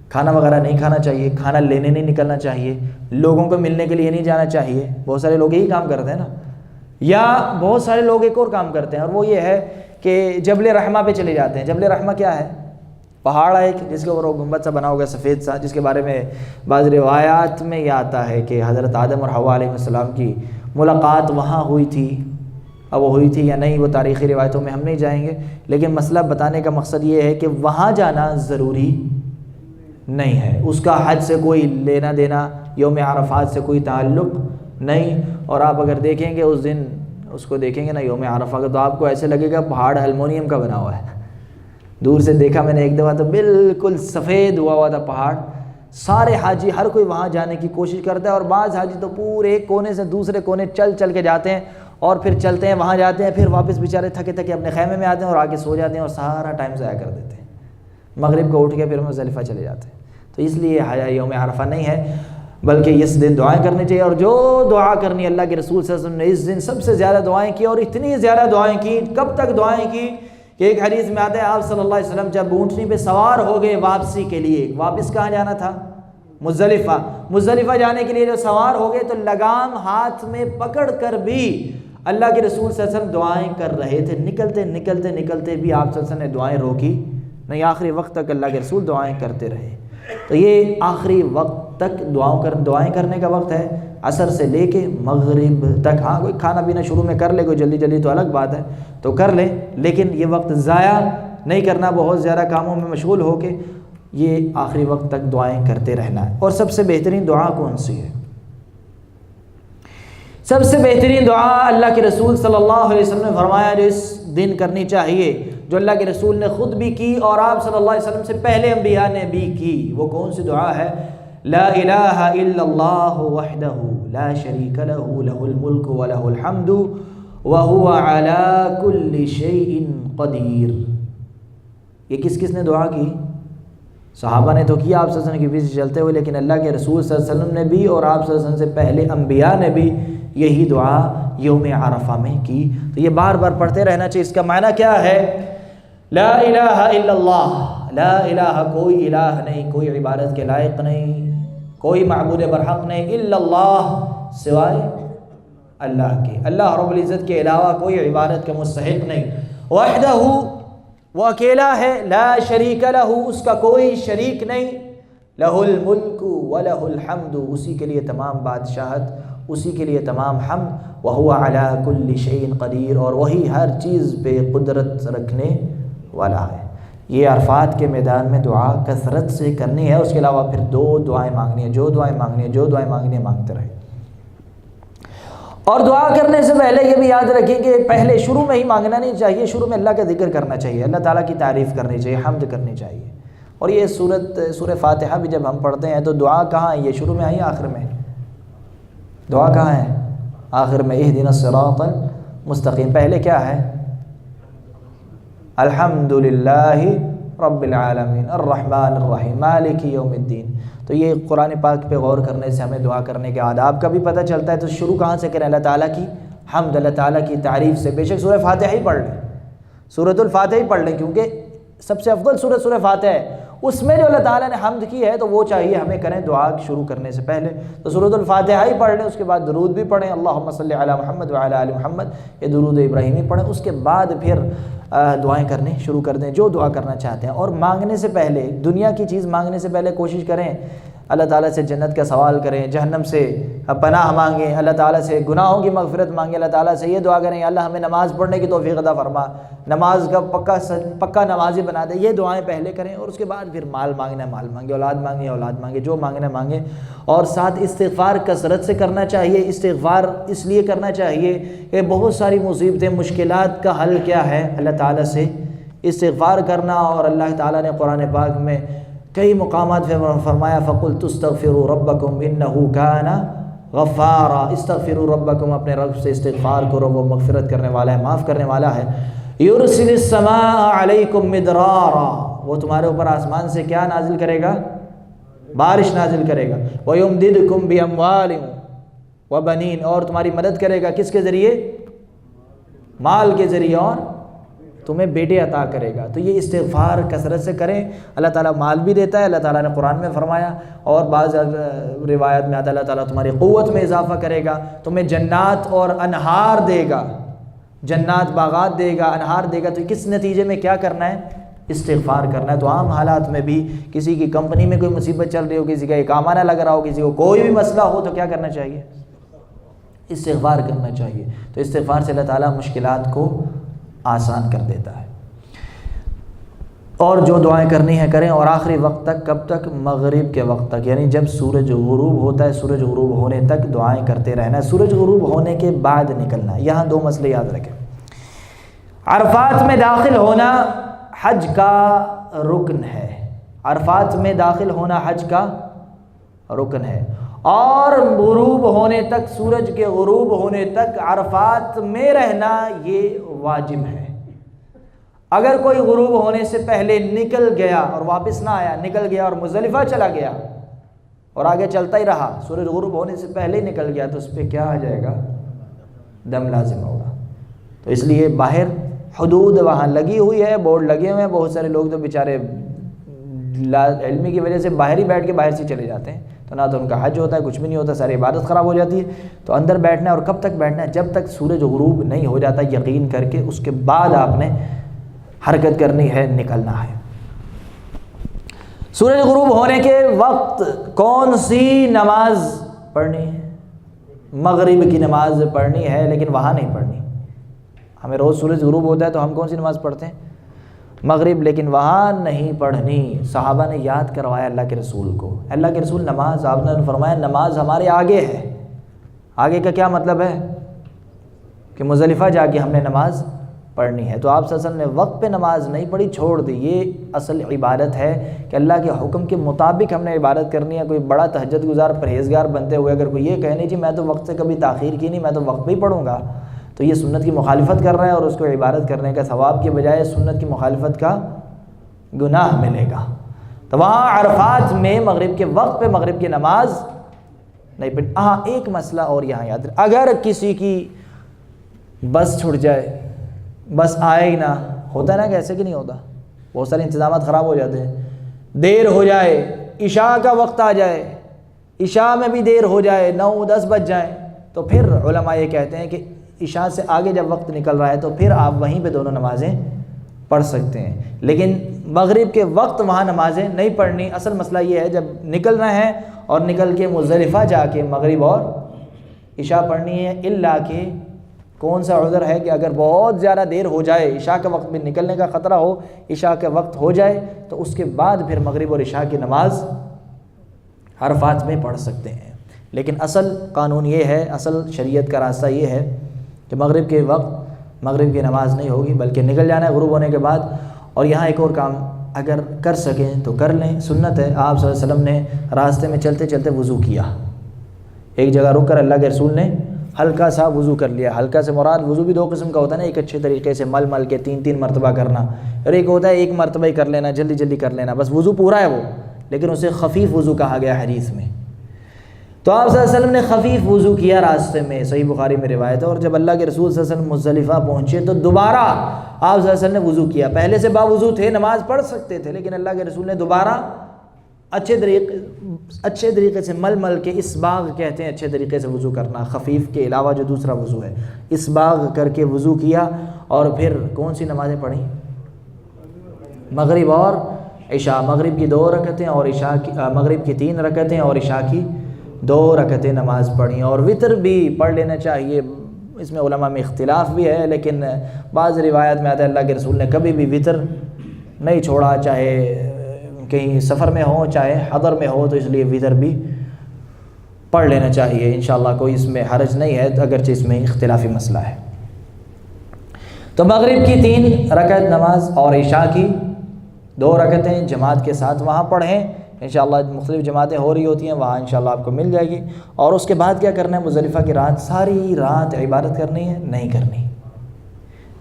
کھانا وغیرہ نہیں کھانا چاہیے، کھانا لینے نہیں نکلنا چاہیے، لوگوں کو ملنے کے لیے نہیں جانا چاہیے۔ بہت سارے لوگ یہی کام کرتے ہیں نا، یا بہت سارے لوگ ایک اور کام کرتے ہیں اور وہ یہ ہے کہ جبل رحمہ پہ چلے جاتے ہیں۔ جبل رحمہ کیا ہے؟ پہاڑ ہے جس کے اوپر وہ گنبد سا بنا ہوگا سفید سا، جس کے بارے میں بعض روایات میں یہ آتا ہے کہ حضرت آدم اور حوا علیہ السلام کی ملاقات وہاں ہوئی تھی۔ اب وہ ہوئی تھی یا نہیں وہ تاریخی روایتوں میں ہم نہیں جائیں گے، لیکن مسئلہ بتانے کا مقصد یہ ہے کہ وہاں جانا ضروری نہیں ہے، اس کا حج سے کوئی لینا دینا، یوم عرفات سے کوئی تعلق نہیں۔ اور آپ اگر دیکھیں گے اس دن اس کو دیکھیں گے نا یوم عرفہ کا، تو آپ کو ایسے لگے گا پہاڑ المونیم کا بنا ہوا ہے۔ دور سے دیکھا میں نے ایک دفعہ تو بالکل سفید ہوا تھا پہاڑ، سارے حاجی ہر کوئی وہاں جانے کی کوشش کرتا ہے، اور بعض حاجی تو پورے ایک کونے سے دوسرے کونے چل کے جاتے ہیں، اور پھر چلتے ہیں وہاں جاتے ہیں، پھر واپس بیچارے تھکے تھکے اپنے خیمے میں آتے ہیں اور آگے سو جاتے ہیں اور سارا ٹائم ضائع کر دیتے ہیں، مغرب کو اٹھ کے پھر مزدلفہ چلے جاتے ہیں۔ تو اس لیے یوم عرفہ نہیں ہے، بلکہ اس دن دعائیں کرنی چاہیے، اور جو دعا کرنی اللہ کے رسول صلی اللہ علیہ وسلم نے اس دن سب سے زیادہ دعائیں کی، اور اتنی زیادہ دعائیں کی، کب تک دعائیں کی کہ ایک حدیث میں آتا ہے آپ صلی اللہ علیہ وسلم جب اونٹنی پہ سوار ہو گئے واپسی کے لیے، واپس کہاں جانا تھا؟ مزدلفہ جانے کے لیے جو سوار ہو گئے تو لگام ہاتھ میں پکڑ کر بھی اللہ کے رسول صلی اللہ علیہ وسلم دعائیں کر رہے تھے، نکلتے بھی آپ صلی اللہ علیہ وسلم نے دعائیں روکی نہیں، آخری وقت تک اللہ کے رسول دعائیں کرتے رہے۔ تو یہ آخری وقت تک دعائیں کرنے کا وقت ہے، عصر سے لے کے مغرب تک۔ ہاں کوئی کھانا پینا شروع میں کر لے، کوئی جلدی تو الگ بات ہے، تو کر لے، لیکن یہ وقت ضائع نہیں کرنا، بہت زیادہ کاموں میں مشغول ہو کے یہ آخری وقت تک دعائیں کرتے رہنا ہے۔ اور سب سے بہترین دعا کون سی ہے؟ سب سے بہترین دعا اللہ کے رسول صلی اللہ علیہ وسلم نے فرمایا جو اس دن کرنی چاہیے، جو اللہ کے رسول نے خود بھی کی اور آپ صلی اللہ علیہ وسلم سے پہلے انبیاء نے بھی کی، وہ کون سی دعا ہے؟ لا الہ الا اللہ وحدہ لا شریک لہ لہ الملک ولہ الحمد وہو علی کل شیء قدیر۔ یہ کس نے دعا کی؟ صحابہ نے تو کیا آپ صلی اللہ علیہ وسلم کے پیچھے چلتے ہوئے، لیکن اللہ کے رسول صلی اللہ علیہ وسلم نے بھی اور آپ صلی اللہ علیہ وسلم سے پہلے انبیاء نے بھی یہی دعا یوم عرفہ میں کی۔ تو یہ بار بار پڑھتے رہنا چاہیے۔ اس کا معنی کیا ہے؟ لا الہ الا اللہ، لا الہ کوئی الہ نہیں، کوئی عبادت کے لائق نہیں، کوئی معبود برحق نہیں، الا اللہ سوائے اللہ کے، اللہ رب العزت کے علاوہ کوئی عبادت کا مستحق نہیں، وحدہ وہ اکیلا ہے، لا شریک لہ اس کا کوئی شریک نہیں، لہ الملک ولہ الحمد اسی کے لیے تمام بادشاہت، اسی کے لیے تمام حمد، وہو علی کل شیء قدیر اور وہی ہر چیز پہ قدرت رکھنے والا ہے۔ یہ عرفات کے میدان میں دعا کثرت سے کرنی ہے، اس کے علاوہ پھر دو دعائیں مانگنی ہیں، جو دعائیں مانگنی ہیں مانگتے رہیں۔ اور دعا کرنے سے پہلے یہ بھی یاد رکھیں کہ پہلے شروع میں ہی مانگنا نہیں چاہیے، شروع میں اللہ کا ذکر کرنا چاہیے، اللہ تعالیٰ کی تعریف کرنی چاہیے، حمد کرنی چاہیے۔ اور یہ سورہ فاتحہ بھی جب ہم پڑھتے ہیں تو دعا کہاں ہے؟ یہ شروع میں آئی آخر میں؟ دعا کہاں ہے؟ آخر میں اہدنا الصراط المستقیم۔ پہلے کیا ہے؟ الحمدللہ رب العالمین الرحمن الرحیم مالک یوم الدین۔ تو یہ قرآن پاک پہ غور کرنے سے ہمیں دعا کرنے کے آداب کا بھی پتہ چلتا ہے۔ تو شروع کہاں سے کریں؟ اللہ تعالیٰ کی حمد، اللہ تعالیٰ کی تعریف سے۔ بے شک سورہ فاتحہ ہی پڑھ لیں، سورۃ الفاتحہ ہی پڑھ لیں، کیونکہ سب سے افضل سورہ فاتحہ ہے، اس میں جو اللہ تعالیٰ نے حمد کی ہے تو وہ چاہیے ہمیں کریں دعا شروع کرنے سے پہلے۔ تو سورۃ الفاتحہ ہی پڑھ لیں، اس کے بعد درود بھی پڑھیں، اللہم صلی علی محمد وعلی آل محمد، یہ درود ابراہیمی پڑھیں، اس کے بعد پھر دعائیں کرنے شروع کر دیں جو دعا کرنا چاہتے ہیں۔ اور مانگنے سے پہلے، دنیا کی چیز مانگنے سے پہلے کوشش کریں اللہ تعالیٰ سے جنت کا سوال کریں، جہنم سے پناہ مانگیں، اللہ تعالیٰ سے گناہوں کی مغفرت مانگیں، اللہ تعالیٰ سے یہ دعا کریں اللہ ہمیں نماز پڑھنے کی توفیق عطا فرما، نماز کا پکا نمازی بنا دے۔ یہ دعائیں پہلے کریں، اور اس کے بعد پھر مال مانگنا ہے مال مانگے، اولاد مانگے اولاد مانگے، جو مانگنا مانگے۔ اور ساتھ استغفار کثرت سے کرنا چاہیے۔ استغفار اس لیے کرنا چاہیے کہ بہت ساری مصیبتیں، مشکلات کا حل کیا ہے؟ اللہ تعالیٰ سے استغفار کرنا۔ اور اللہ تعالیٰ نے قرآن پاک میں کئی مقامات پہ فرمایا فَقُلْتُ اسْتَغْفِرُوا رَبَّكُمْ إِنَّهُ كَانَ غَفَّارًا، استغفروا ربکم، اپنے رب سے استغفار کرو، وہ مغفرت کرنے والا ہے، معاف کرنے والا ہے۔ یُرْسِلِ السَّمَاءَ عَلَيْكُمْ مِدْرَارًا، وہ تمہارے اوپر آسمان سے کیا نازل کرے گا؟ بارش نازل کرے گا۔ وَيُمْدِدْكُمْ بِأَمْوَالٍ وَبَنِينَ، اور تمہاری مدد کرے گا کس کے ذریعے؟ مال کے ذریعے، اور تمہیں بیٹے عطا کرے گا۔ تو یہ استغفار کثرت سے کریں، اللہ تعالیٰ مال بھی دیتا ہے، اللہ تعالیٰ نے قرآن میں فرمایا، اور بعض روایت میں آتا ہے اللہ تعالیٰ تمہاری قوت میں اضافہ کرے گا، تمہیں جنات اور انہار دے گا، جنات باغات دے گا، انہار دے گا۔ تو کس نتیجے میں کیا کرنا ہے؟ استغفار کرنا ہے۔ تو عام حالات میں بھی کسی کی کمپنی میں کوئی مصیبت چل رہی ہو، کسی کا اقامہ نہ لگ رہا ہو، کسی کو کوئی بھی مسئلہ ہو، تو کیا کرنا چاہیے؟ استغفار کرنا چاہیے۔ تو استغفار سے اللہ تعالیٰ مشکلات کو آسان کر دیتا ہے۔ اور جو دعائیں کرنی ہیں کریں، اور آخری وقت تک، کب تک؟ مغرب کے وقت تک، یعنی جب سورج غروب ہوتا ہے، سورج غروب ہونے تک دعائیں کرتے رہنا ہے، سورج غروب ہونے کے بعد نکلنا ہے۔ یہاں دو مسئلے یاد رکھیں۔ عرفات میں داخل ہونا حج کا رکن ہے، عرفات میں داخل ہونا حج کا رکن ہے، اور غروب ہونے تک، سورج کے غروب ہونے تک عرفات میں رہنا یہ واجب ہے۔ اگر کوئی غروب ہونے سے پہلے نکل گیا اور واپس نہ آیا، نکل گیا اور مزدلفہ چلا گیا اور آگے چلتا ہی رہا، سورج غروب ہونے سے پہلے ہی نکل گیا، تو اس پہ کیا آ جائے گا؟ دم لازم ہوگا۔ تو اس لیے باہر حدود وہاں لگی ہوئی ہے، بورڈ لگے ہوئے ہیں، بہت سارے لوگ تو بیچارے علمی کی وجہ سے باہر ہی بیٹھ کے باہر سے چلے جاتے ہیں، تو نہ تو ان کا حج ہوتا ہے، کچھ بھی نہیں ہوتا، ساری عبادت خراب ہو جاتی ہے۔ تو اندر بیٹھنا ہے، اور کب تک بیٹھنا ہے؟ جب تک سورج غروب نہیں ہو جاتا، یقین کر کے اس کے بعد آپ نے حرکت کرنی ہے، نکلنا ہے۔ سورج غروب ہونے کے وقت کون سی نماز پڑھنی ہے؟ مغرب کی نماز پڑھنی ہے، لیکن وہاں نہیں پڑھنی۔ ہمیں روز سورج غروب ہوتا ہے تو ہم کون سی نماز پڑھتے ہیں؟ مغرب، لیکن وہاں نہیں پڑھنی۔ صحابہ نے یاد کروایا اللہ کے رسول کو، اللہ کے رسول نماز، آپ نے فرمایا نماز ہمارے آگے ہے۔ آگے کا کیا مطلب ہے؟ کہ مزدلفہ جا کے ہم نے نماز پڑھنی ہے۔ تو آپ صلی اللہ علیہ وسلم نے وقت پہ نماز نہیں پڑھی، چھوڑ دی۔ یہ اصل عبادت ہے کہ اللہ کے حکم کے مطابق ہم نے عبادت کرنی ہے۔ کوئی بڑا تہجد گزار پرہیزگار بنتے ہوئے اگر کوئی یہ کہے نہیں جی میں تو وقت سے کبھی تاخیر کی نہیں، میں تو وقت پہ ہی پڑھوں گا، تو یہ سنت کی مخالفت کر رہا ہے، اور اس کو عبادت کرنے کا ثواب کے بجائے سنت کی مخالفت کا گناہ ملے گا۔ تو وہاں عرفات میں مغرب کے وقت پہ مغرب کی نماز نہیں پڑھی۔ ہاں ایک مسئلہ اور یہاں یاد رکھ، اگر کسی کی بس چھوٹ جائے، بس آئے ہی نہ، ہوتا ہے نا کہ ایسے کہ نہیں ہوتا، بہت سارے انتظامات خراب ہو جاتے ہیں، دیر ہو جائے، عشاء کا وقت آ جائے، عشاء میں بھی دیر ہو جائے، 9-10 بج جائیں، تو پھر علماء یہ کہتے ہیں کہ عشاء سے آگے جب وقت نکل رہا ہے تو پھر آپ وہیں پہ دونوں نمازیں پڑھ سکتے ہیں، لیکن مغرب کے وقت وہاں نمازیں نہیں پڑھنی۔ اصل مسئلہ یہ ہے جب نکلنا ہے اور نکل کے مزدلفہ جا کے مغرب اور عشاء پڑھنی ہے، الا کہ کون سا عذر ہے کہ اگر بہت زیادہ دیر ہو جائے، عشاء کے وقت میں نکلنے کا خطرہ ہو، عشاء کے وقت ہو جائے، تو اس کے بعد پھر مغرب اور عشاء کی نماز عرفات میں پڑھ سکتے ہیں۔ لیکن اصل قانون یہ ہے، اصل شریعت کا راستہ یہ ہے کہ مغرب کے وقت مغرب کی نماز نہیں ہوگی، بلکہ نکل جانا ہے غروب ہونے کے بعد۔ اور یہاں ایک اور کام اگر کر سکیں تو کر لیں، سنت ہے۔ آپ صلی اللہ علیہ وسلم نے راستے میں چلتے چلتے وضو کیا، ایک جگہ رک کر اللہ کے رسول نے ہلکا سا وضو کر لیا۔ ہلکا سے مراد وضو بھی دو قسم کا ہوتا ہے نا، ایک اچھے طریقے سے مل مل کے 3 مرتبہ کرنا، اور ایک ہوتا ہے ایک مرتبہ ہی کر لینا، جلدی جلدی کر لینا، بس وضو پورا ہے وہ، لیکن اسے خفیف وضو کہا گیا حدیث میں۔ تو آپ صلی اللہ علیہ وسلم نے خفیف وضو کیا راستے میں، صحیح بخاری میں روایت ہے، اور جب اللہ کے رسول صلی اللہ علیہ وسلم مزدلفہ پہنچے تو دوبارہ آپ صلی اللہ علیہ وسلم نے وضو کیا۔ پہلے سے باوضو تھے، نماز پڑھ سکتے تھے، لیکن اللہ کے رسول نے دوبارہ اچھے طریقے سے مل مل کے، اسباغ کہتے ہیں اچھے طریقے سے وضو کرنا، خفیف کے علاوہ جو دوسرا وضو ہے، اسباغ کر کے وضو کیا، اور پھر کون سی نمازیں پڑھیں؟ مغرب اور عشاء۔ مغرب کی 2 رکعتیں اور عشاء کی، مغرب کی 3 رکعتیں اور عشاء کی 2 رکعتیں نماز پڑھیں، اور وطر بھی پڑھ لینا چاہیے۔ اس میں علماء میں اختلاف بھی ہے، لیکن بعض روایت میں آتا ہے اللہ کے رسول نے کبھی بھی وطر نہیں چھوڑا، چاہے کہیں سفر میں ہو چاہے حضر میں ہو، تو اس لیے وطر بھی پڑھ لینا چاہیے انشاءاللہ، کوئی اس میں حرج نہیں ہے، اگرچہ اس میں اختلافی مسئلہ ہے۔ تو مغرب کی 3 رکعت نماز اور عشاء کی 2 رکعتیں جماعت کے ساتھ وہاں پڑھیں انشاءاللہ۔ مختلف جماعتیں ہو رہی ہوتی ہیں وہاں انشاءاللہ آپ کو مل جائے گی۔ اور اس کے بعد کیا کرنا ہے؟ مزدلفہ کی رات، ساری رات عبادت کرنی ہے؟ نہیں کرنی،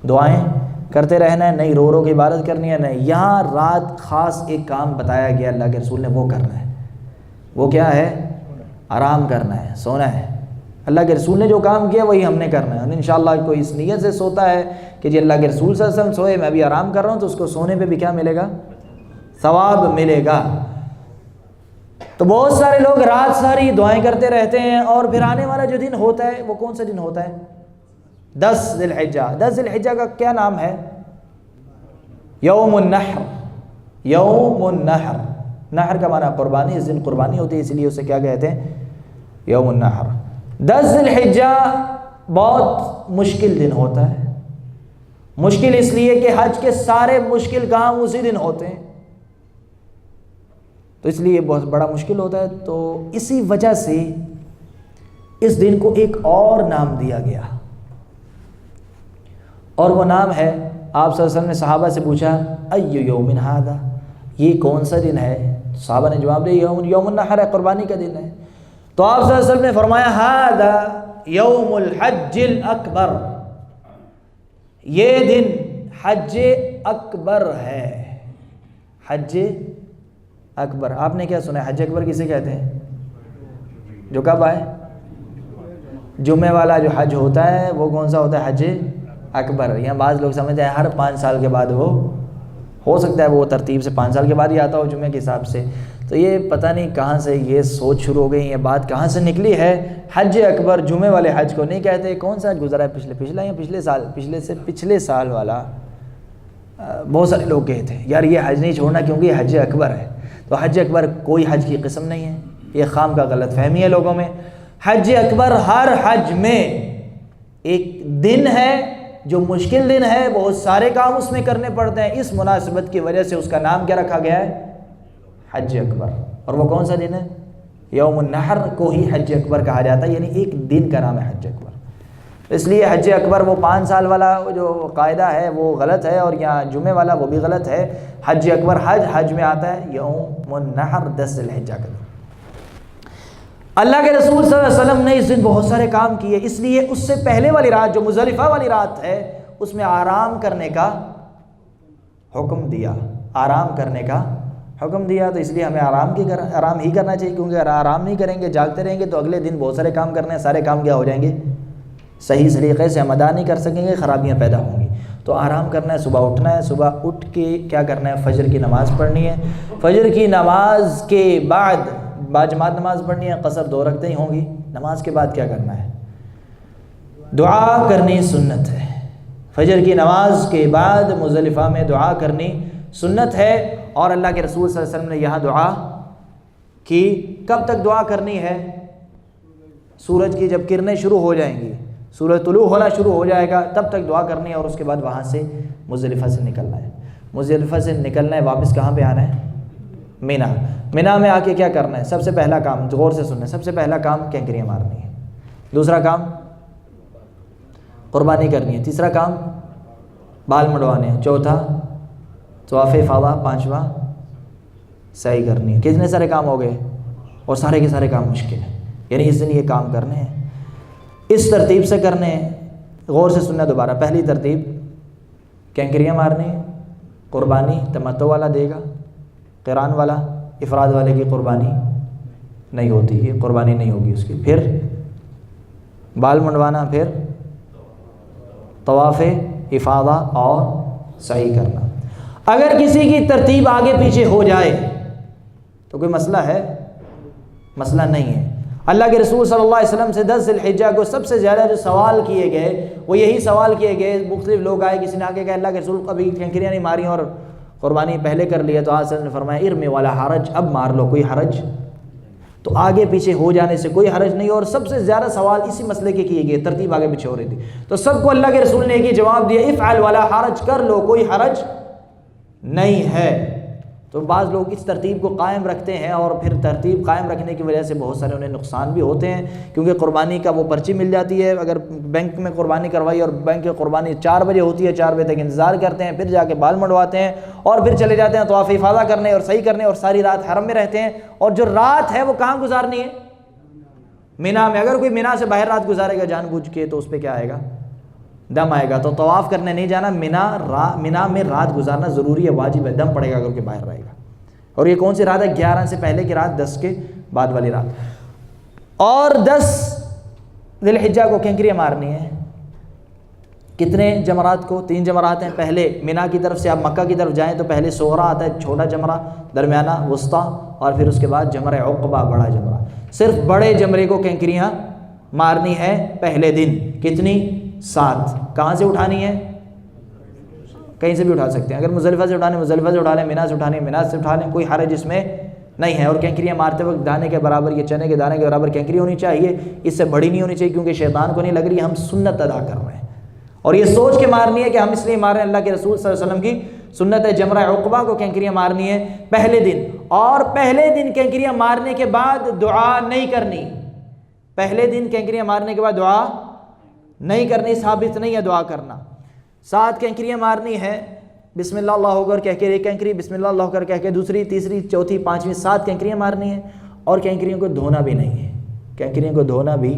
دعائیں کرتے رہنا ہے، نہیں رو رو کے عبادت کرنی ہے، نہیں، یہاں رات خاص ایک کام بتایا گیا اللہ کے رسول نے، وہ کرنا ہے۔ وہ کیا ہے؟ آرام کرنا ہے، سونا ہے۔ اللہ کے رسول نے جو کام کیا وہی ہم نے کرنا ہے۔ انشاءاللہ کوئی اس نیت سے سوتا ہے کہ جی اللہ کے رسول صلی اللہ علیہ وسلم سوئے، میں بھی آرام کر رہا ہوں، تو اس کو سونے پہ بھی کیا ملے گا؟ ثواب ملے گا۔ تو بہت سارے لوگ رات ساری دعائیں کرتے رہتے ہیں، اور پھر آنے والا جو دن ہوتا ہے وہ کون سا دن ہوتا ہے؟ 10 ذی الحجہ۔ 10 ذی الحجہ کا کیا نام ہے؟ یوم النحر۔ یوم النحر، نحر کا معنی قربانی، اس دن قربانی ہوتی ہے، اس لیے اسے کیا کہتے ہیں؟ یوم النحر۔ 10 ذی الحجہ بہت مشکل دن ہوتا ہے، مشکل اس لیے کہ حج کے سارے مشکل کام اسی دن ہوتے ہیں، تو اس لیے بہت بڑا مشکل ہوتا ہے۔ تو اسی وجہ سے اس دن کو ایک اور نام دیا گیا، اور وہ نام ہے، آپ صلی اللہ علیہ وسلم نے صحابہ سے پوچھا ایو یوم ھذا، یہ کون سا دن ہے؟ صحابہ نے جواب دیا یوم النحر ہے، قربانی کا دن ہے۔ تو آپ صلی اللہ علیہ وسلم نے فرمایا ھذا یوم الحج الاکبر، یہ دن حج اکبر ہے، حج اکبر۔ آپ نے کیا سنا ہے؟ حج اکبر کسے کہتے ہیں؟ جو کب آئے؟ جمعے والا جو حج ہوتا ہے وہ کون سا ہوتا ہے؟ حج اکبر۔ یہاں بعض لوگ سمجھتے ہیں ہر 5 سال کے بعد وہ ہو سکتا ہے وہ ترتیب سے 5 سال کے بعد ہی آتا ہو جمعے کے حساب سے، تو یہ پتہ نہیں کہاں سے یہ سوچ شروع ہو گئی، یہ بات کہاں سے نکلی ہے۔ حج اکبر جمعے والے حج کو نہیں کہتے۔ کون سا حج گزرا ہے؟ پچھلا یا پچھلے سال والا؟ بہت سارے لوگ کہتے ہیں یار یہ حج نہیں چھوڑنا کیونکہ یہ حج اکبر ہے۔ تو حج اکبر کوئی حج کی قسم نہیں ہے، یہ خام کا غلط فہمی ہے لوگوں میں۔ حج اکبر ہر حج میں ایک دن ہے جو مشکل دن ہے، بہت سارے کام اس میں کرنے پڑتے ہیں، اس مناسبت کی وجہ سے اس کا نام کیا رکھا گیا ہے؟ حج اکبر۔ اور وہ کون سا دن ہے؟ یوم النحر کو ہی حج اکبر کہا جاتا ہے، یعنی ایک دن کا نام ہے حج اکبر۔ اس لیے حج اکبر وہ 5 سال والا جو قاعدہ ہے وہ غلط ہے، اور یہاں جمعے والا وہ بھی غلط ہے۔ حج اکبر حج میں آتا ہے یوم النحر 10 ذی الحجہ کا دن۔ اللہ کے رسول صلی اللہ علیہ وسلم نے اس دن بہت سارے کام کیے، اس لیے اس سے پہلے والی رات جو مزدلفہ والی رات ہے اس میں آرام کرنے کا حکم دیا، آرام کرنے کا حکم دیا۔ تو اس لیے ہمیں آرام ہی کرنا چاہیے، کیونکہ اگر آرام نہیں کریں گے، جاگتے رہیں گے تو اگلے دن بہت سارے کام کرنے ہیں، سارے کام کیا ہو جائیں گے؟ صحیح طریقے سے ہم ادا نہیں کر سکیں گے، خرابیاں پیدا ہوں گی۔ تو آرام کرنا ہے، صبح اٹھنا ہے، صبح اٹھ کے کیا کرنا ہے؟ فجر کی نماز پڑھنی ہے، فجر کی نماز کے بعد باجماعت نماز پڑھنی ہے، قصر 2 رکعتیں ہی ہوں گی۔ نماز کے بعد کیا کرنا ہے؟ دعا کرنی سنت ہے۔ فجر کی نماز کے بعد مزدلفہ میں دعا کرنی سنت ہے، اور اللہ کے رسول صلی اللہ علیہ وسلم نے یہاں دعا کی۔ کب تک دعا کرنی ہے؟ سورج کی جب کرنیں شروع ہو جائیں گی، سورج طلوع ہونا شروع ہو جائے گا تب تک دعا کرنی ہے، اور اس کے بعد وہاں سے مزدلفہ سے نکلنا ہے۔ مزدلفہ سے نکلنا ہے، واپس کہاں پہ آنا ہے؟ مینا۔ مینا میں آ کے کیا کرنا ہے؟ سب سے پہلا کام غور سے سننا ہے، سب سے پہلا کام کینکریاں مارنی ہے، دوسرا کام قربانی کرنی ہے، تیسرا کام بال منڈوانے ہیں، چوتھا طواف افاضہ، 5واں سعی کرنی ہے۔ کتنے سارے کام ہو گئے؟ اور سارے کے سارے کام مشکل ہیں، یعنی اس دن یہ کام کرنے ہیں، اس ترتیب سے کرنے ہیں۔ غور سے سننا دوبارہ، پہلی ترتیب کینکریاں مارنی ہے، قربانی تمتع والا دے گا، قران والا افراد والے کی قربانی نہیں ہوتی، یہ قربانی نہیں ہوگی اس کی۔ پھر بال منڈوانا، پھر طواف افاضہ اور سعی کرنا۔ اگر کسی کی ترتیب آگے پیچھے ہو جائے تو کوئی مسئلہ ہے؟ مسئلہ نہیں ہے۔ اللہ کے رسول صلی اللہ علیہ وسلم سے 10 ذی الحجہ کو سب سے زیادہ جو سوال کیے گئے وہ یہی سوال کیے گئے، مختلف لوگ آئے، کسی نے آگے کہا اللہ کے رسول ابھی کینکریاں نہیں ماری اور قربانی پہلے کر لی ہے، تو آپ صلی اللہ علیہ وسلم نے فرمایا ارمی والا حرج، اب مار لو، کوئی حرج۔ تو آگے پیچھے ہو جانے سے کوئی حرج نہیں، اور سب سے زیادہ سوال اسی مسئلے کے کیے گئے، ترتیب آگے پیچھے ہو رہی تھی، تو سب کو اللہ کے رسول نے ایک ہی جواب دیا افعل ولا حرج، کر لو، کوئی حرج نہیں ہے۔ تو بعض لوگ اس ترتیب کو قائم رکھتے ہیں، اور پھر ترتیب قائم رکھنے کی وجہ سے بہت سارے انہیں نقصان بھی ہوتے ہیں، کیونکہ قربانی کا وہ پرچی مل جاتی ہے، اگر بینک میں قربانی کروائی اور بینک کی قربانی 4 بجے ہوتی ہے، 4 بجے تک انتظار کرتے ہیں، پھر جا کے بال منڈواتے ہیں، اور پھر چلے جاتے ہیں طواف افاضہ کرنے اور صحیح کرنے، اور ساری رات حرم میں رہتے ہیں، اور جو رات ہے وہ کہاں گزارنی ہے؟ مینا میں۔ اگر کوئی مینا سے باہر رات گزارے گا جان بوجھ کے تو اس پہ کیا آئے گا؟ دم آئے گا۔ تو طواف کرنے نہیں جانا، مینا میں رات گزارنا ضروری ہے، واجب ہے، دم پڑے گا اگر کوئی باہر رہے گا۔ اور یہ کون سی رات ہے؟ 11 سے پہلے کی رات، 10 کے بعد والی رات۔ اور 10 ذی الحجہ کو کینکریاں مارنی ہے۔ کتنے جمرات کو؟ 3 جمرات ہیں۔ پہلے مینا کی طرف سے آپ مکہ کی طرف جائیں تو پہلے صغرا آتا ہے، چھوٹا جمرہ، درمیانہ وسطیٰ، اور پھر اس کے بعد جمرہ عقبہ، بڑا جمرہ۔ صرف بڑے جمرے کو کینکریاں مارنی ہے پہلے دن۔ کتنی؟ 7۔ کہاں سے اٹھانی ہے؟ کہیں سے بھی اٹھا سکتے ہیں، اگر مزدلفہ سے اٹھانے مزدلفہ سے اٹھا لیں، مینا سے اٹھانے مینا سے اٹھا لیں، کوئی حرج اس میں نہیں ہے۔ اور کینکریاں مارتے وقت دانے کے برابر، یہ چنے کے دانے کے برابر کینکری ہونی چاہیے، اس سے بڑی نہیں ہونی چاہیے، کیونکہ شیطان کو نہیں لگ رہی ہم سنت ادا کر رہے ہیں، اور یہ سوچ کے مارنی ہے کہ ہم اس لیے مار رہے ہیں، اللہ کے رسول صلی اللہ علیہ وسلم کی سنت ہے۔ جمرہ عقبہ کو کینکریاں مارنی ہے پہلے دن، اور پہلے دن کینکریاں مارنے کے بعد دعا نہیں کرنی۔ پہلے دن کینکریاں مارنے کے بعد دعا نہیں کرنی، ثابت نہیں ہے دعا کرنا۔ 7 کینکریاں مارنی ہے بسم اللہ اللہ اکبر کہہ کے ایک کینکری، بسم اللہ اللہ اکبر کہہ کے دوسری، تیسری، چوتھی، پانچویں، 7 کینکریاں مارنی ہیں، اور کینکریوں کو دھونا بھی نہیں ہے، کینکریوں کو دھونا بھی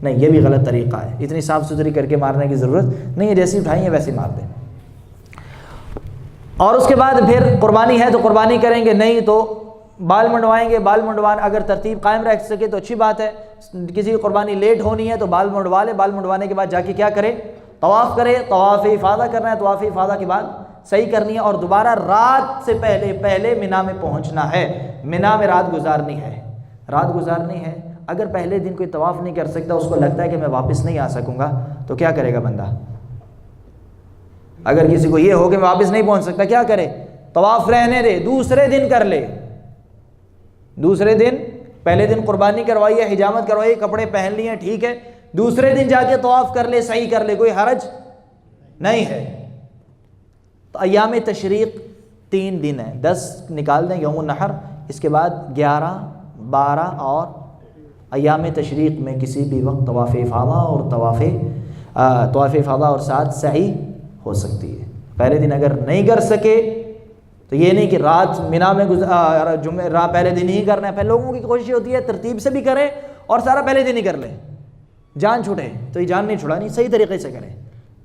نہیں، یہ بھی غلط طریقہ ہے، اتنی صاف ستھری کر کے مارنے کی ضرورت نہیں ہے، جیسی اٹھائی ہیں ویسے مار دیں۔ اور اس کے بعد پھر قربانی ہے تو قربانی کریں گے، نہیں تو بال منڈوائیں گے، بال منڈوان اگر ترتیب قائم رکھ سکے تو اچھی بات ہے، کسی کی قربانی لیٹ ہونی ہے تو بال منڈوا لے، بال منڈوانے کے بعد جا کے کیا کرے، طواف کرے، طواف افاضہ کرنا ہے، طواف افاضہ کے بعد صحیح کرنی ہے، اور دوبارہ رات سے پہلے مینا میں پہنچنا ہے، مینا میں رات گزارنی ہے، رات گزارنی ہے۔ اگر پہلے دن کوئی طواف نہیں کر سکتا، اس کو لگتا ہے کہ میں واپس نہیں آ سکوں گا، تو کیا کرے گا بندہ؟ اگر کسی کو یہ ہو کہ میں واپس نہیں پہنچ سکتا، کیا کرے؟ طواف رہنے دے، دوسرے دن کر لے، دوسرے دن، پہلے دن قربانی کروائیے، حجامت کروائیے، کپڑے پہن لیے، ٹھیک ہے، دوسرے دن جا کے طواف کر لے، صحیح کر لے، کوئی حرج نہیں ہے۔ تو ایام تشریق 3 دن ہیں، 10 نکال دیں یوم النحر، اس کے بعد 11، 12 اور ایام تشریق میں کسی بھی وقت طواف افاضہ اور طواف افاضہ اور ساتھ سعی ہو سکتی ہے۔ پہلے دن اگر نہیں کر سکے تو یہ نہیں کہ رات مینا میں پہلے دن ہی کرنا ہے، پہلے لوگوں کی کوشش ہوتی ہے ترتیب سے بھی کریں اور سارا پہلے دن ہی کر لیں، جان چھوٹے تو یہ جان نہیں چھڑانی، صحیح طریقے سے کریں۔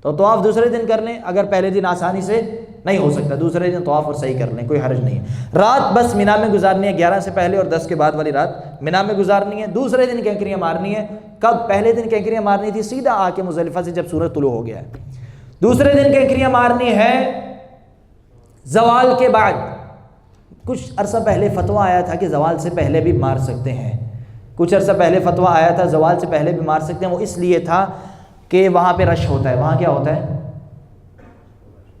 تو طواف دوسرے دن کر لیں، اگر پہلے دن آسانی سے نہیں ہو سکتا دوسرے دن طواف اور صحیح کر لیں، کوئی حرج نہیں ہے۔ رات بس مینا میں گزارنی ہے، 11 سے پہلے اور 10 کے بعد والی رات مینا میں گزارنی ہے، دوسرے دن کینکریاں مارنی ہے۔ کب؟ پہلے دن کینکریاں مارنی تھی سیدھا آ کے مزدلفہ سے جب سورج طلوع ہو گیا ہے، دوسرے دن کینکریاں مارنی ہے زوال کے بعد۔ کچھ عرصہ پہلے فتویٰ آیا تھا کہ زوال سے پہلے بھی مار سکتے ہیں، کچھ عرصہ پہلے فتویٰ آیا تھا زوال سے پہلے بھی مار سکتے ہیں، وہ اس لیے تھا کہ وہاں پہ رش ہوتا ہے، وہاں کیا ہوتا ہے،